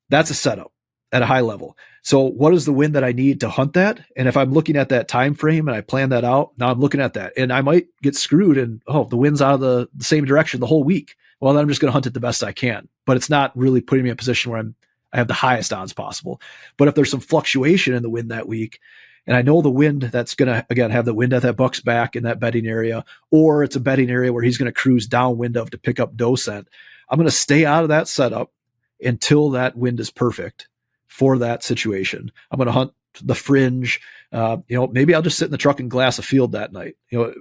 that's a setup at a high level. So what is the wind that I need to hunt that? And if I'm looking at that time frame and I plan that out, now I'm looking at that and I might get screwed and, the wind's out of the same direction the whole week. Well, then I'm just going to hunt it the best I can, but it's not really putting me in a position where I have the highest odds possible. But if there's some fluctuation in the wind that week, and I know the wind that's going to, again, have the wind at that buck's back in that bedding area, or it's a bedding area where he's going to cruise downwind of to pick up doe scent, I'm going to stay out of that setup until that wind is perfect for that situation. I'm going to hunt the fringe. Maybe I'll just sit in the truck and glass a field that night,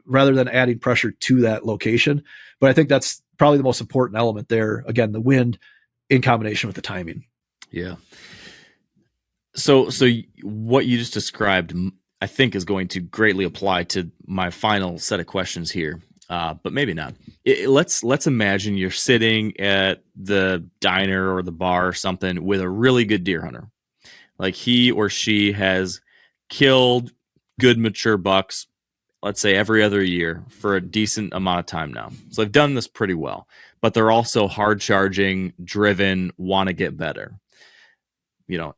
rather than adding pressure to that location. But I think that's probably the most important element there. Again, the wind in combination with the timing. Yeah. So what you just described, I think, is going to greatly apply to my final set of questions here, but maybe not. Let's imagine you're sitting at the diner or the bar or something with a really good deer hunter. Like he or she has killed good mature bucks, let's say every other year for a decent amount of time now. So they've done this pretty well, but they're also hard charging, driven, want to get better.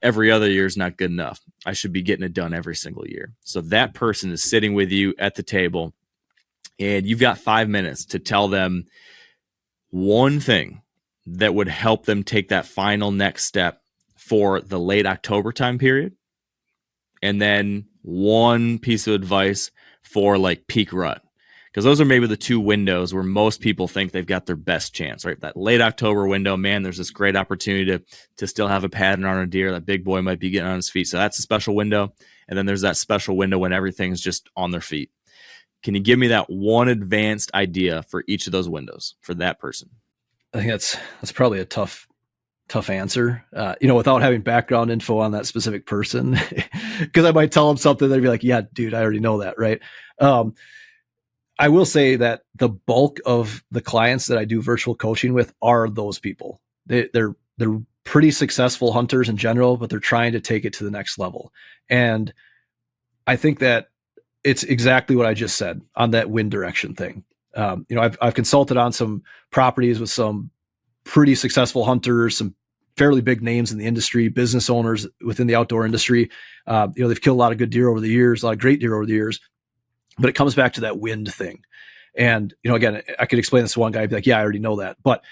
Every other year is not good enough. I should be getting it done every single year. So that person is sitting with you at the table and you've got 5 minutes to tell them one thing that would help them take that final next step for the late October time period. And then one piece of advice for like peak rut. Because those are maybe the 2 windows where most people think they've got their best chance, right? That late October window, man, there's this great opportunity to still have a pattern on a deer. That big boy might be getting on his feet. So that's a special window. And then there's that special window when everything's just on their feet. Can you give me that one advanced idea for each of those windows for that person? I think that's probably a tough answer, without having background info on that specific person, because I might tell them something. They'd be like, yeah, dude, I already know that. Right. I will say that the bulk of the clients that I do virtual coaching with are those people. They're pretty successful hunters in general, but they're trying to take it to the next level. And I think that it's exactly what I just said on that wind direction thing. I've consulted on some properties with some pretty successful hunters, some fairly big names in the industry, business owners within the outdoor industry. They've killed a lot of good deer over the years, a lot of great deer over the years, but it comes back to that wind thing. And, again, I could explain this to one guy, be like, yeah, I already know that. But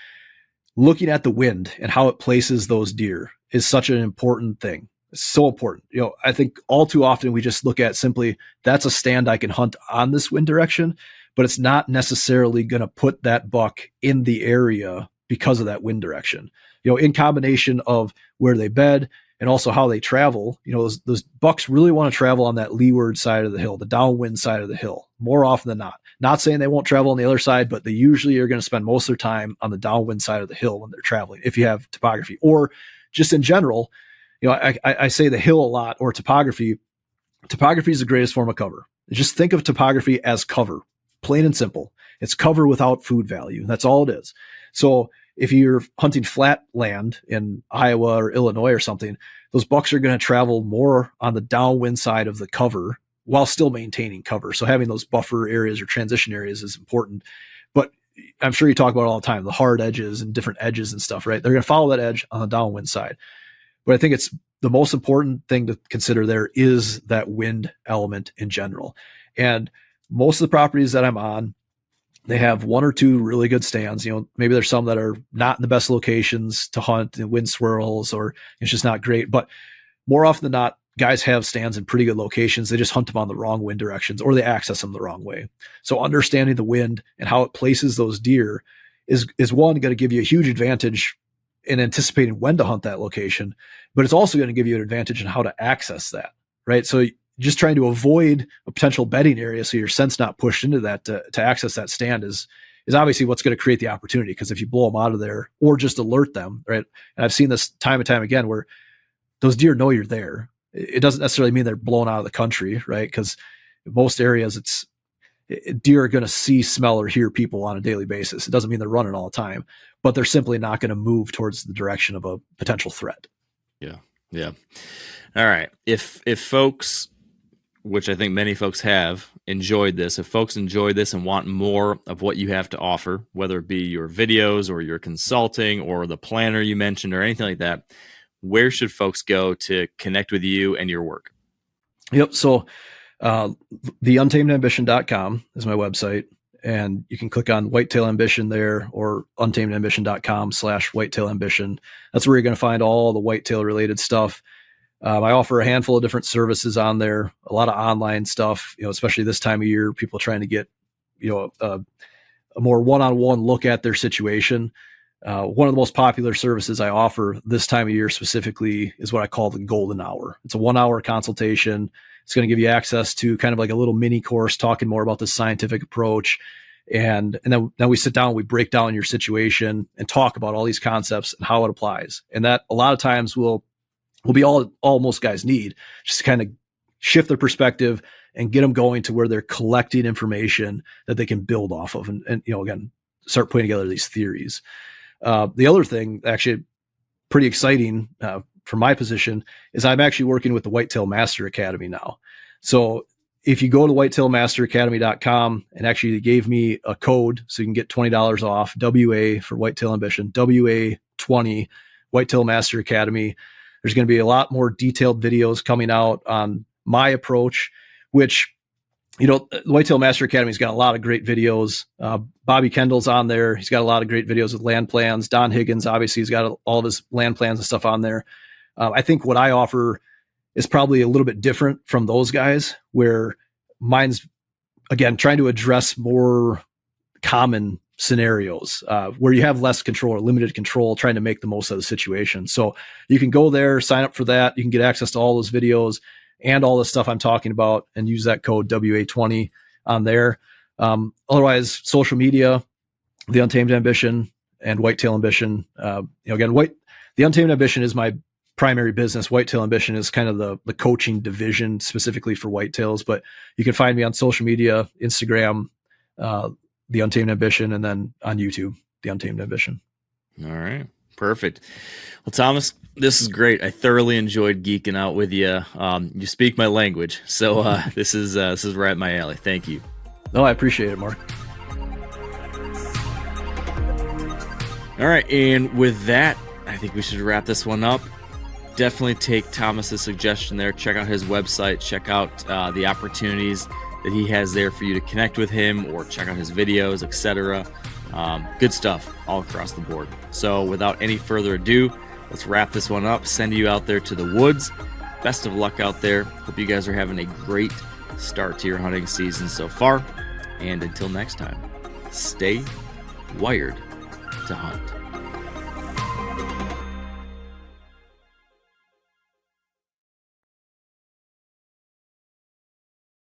looking at the wind and how it places those deer is such an important thing. It's so important. I think all too often we just look at simply, that's a stand I can hunt on this wind direction, but it's not necessarily going to put that buck in the area because of that wind direction. In combination of where they bed and also how they travel, those bucks really want to travel on that leeward side of the hill, the downwind side of the hill, more often than not. Not saying they won't travel on the other side, but they usually are going to spend most of their time on the downwind side of the hill when they're traveling, if you have topography. Or just in general, I say the hill a lot, or topography. Topography is the greatest form of cover. Just think of topography as cover, plain and simple. It's cover without food value. That's all it is. So if you're hunting flat land in Iowa or Illinois or something, those bucks are going to travel more on the downwind side of the cover while still maintaining cover. So having those buffer areas or transition areas is important. But I'm sure you talk about it all the time, the hard edges and different edges and stuff, right? They're going to follow that edge on the downwind side. But I think it's the most important thing to consider there is that wind element in general. And most of the properties that I'm on, they have one or two really good stands. Maybe there's some that are not in the best locations to hunt, wind swirls, or it's just not great. But more often than not, guys have stands in pretty good locations. They just hunt them on the wrong wind directions, or they access them the wrong way. So understanding the wind and how it places those deer is one, going to give you a huge advantage in anticipating when to hunt that location, but it's also going to give you an advantage in how to access that, right? So just trying to avoid a potential bedding area so your scent's not pushed into that to access that stand is obviously what's going to create the opportunity. Because if you blow them out of there or just alert them, right? And I've seen this time and time again where those deer know you're there. It doesn't necessarily mean they're blown out of the country, right? Because in most areas, deer are going to see, smell, or hear people on a daily basis. It doesn't mean they're running all the time, but they're simply not going to move towards the direction of a potential threat. Yeah. All right. If folks, which I think many folks have enjoyed this, if folks enjoy this and want more of what you have to offer, whether it be your videos or your consulting or the planner you mentioned or anything like that, where should folks go to connect with you and your work? Yep. So theuntamedambition.com is my website, and you can click on Whitetail Ambition there, or untamedambition.com/whitetailambition. That's where you're going to find all the whitetail related stuff. I offer a handful of different services on there, a lot of online stuff, especially this time of year, people trying to get, a more one-on-one look at their situation. One of the most popular services I offer this time of year specifically is what I call the golden hour. It's a 1-hour consultation. It's going to give you access to kind of like a little mini course talking more about the scientific approach. And then we sit down, we break down your situation and talk about all these concepts and how it applies. And that a lot of times will be all most guys need, just to kind of shift their perspective and get them going to where they're collecting information that they can build off of. And again, start putting together these theories. The other thing, actually pretty exciting from my position, is I'm actually working with the Whitetail Master Academy now. So if you go to whitetailmasteracademy.com and actually gave me a code so you can get $20 off, WA for Whitetail Ambition, WA20, Whitetail Master Academy, there's going to be a lot more detailed videos coming out on my approach, which, the Whitetail Master Academy's got a lot of great videos. Bobby Kendall's on there. He's got a lot of great videos with land plans. Don Higgins, obviously, he's got all of his land plans and stuff on there. I think what I offer is probably a little bit different from those guys, where mine's, again, trying to address more common scenarios where you have less control or limited control, trying to make the most of the situation. So you can go there, sign up for that. You can get access to all those videos and all the stuff I'm talking about, and use that code WA20 on there. Otherwise, social media, The Untamed Ambition and Whitetail Ambition. Again, The Untamed Ambition is my primary business. Whitetail Ambition is kind of the coaching division specifically for whitetails, but you can find me on social media, Instagram, The Untamed Ambition, and then on YouTube, The Untamed Ambition. All right. Perfect. Well, Thomas, this is great. I thoroughly enjoyed geeking out with you. You speak my language, so this is right up my alley. Thank you. No, I appreciate it, Mark. All right, and with that, I think we should wrap this one up. Definitely take Thomas's suggestion there. Check out his website. Check out the opportunities that he has there for you to connect with him, or check out his videos, etc. Good stuff all across the board. So without any further ado, let's wrap this one up. Send you out there to the woods. Best of luck out there. Hope you guys are having a great start to your hunting season so far. And until next time, stay wired to hunt.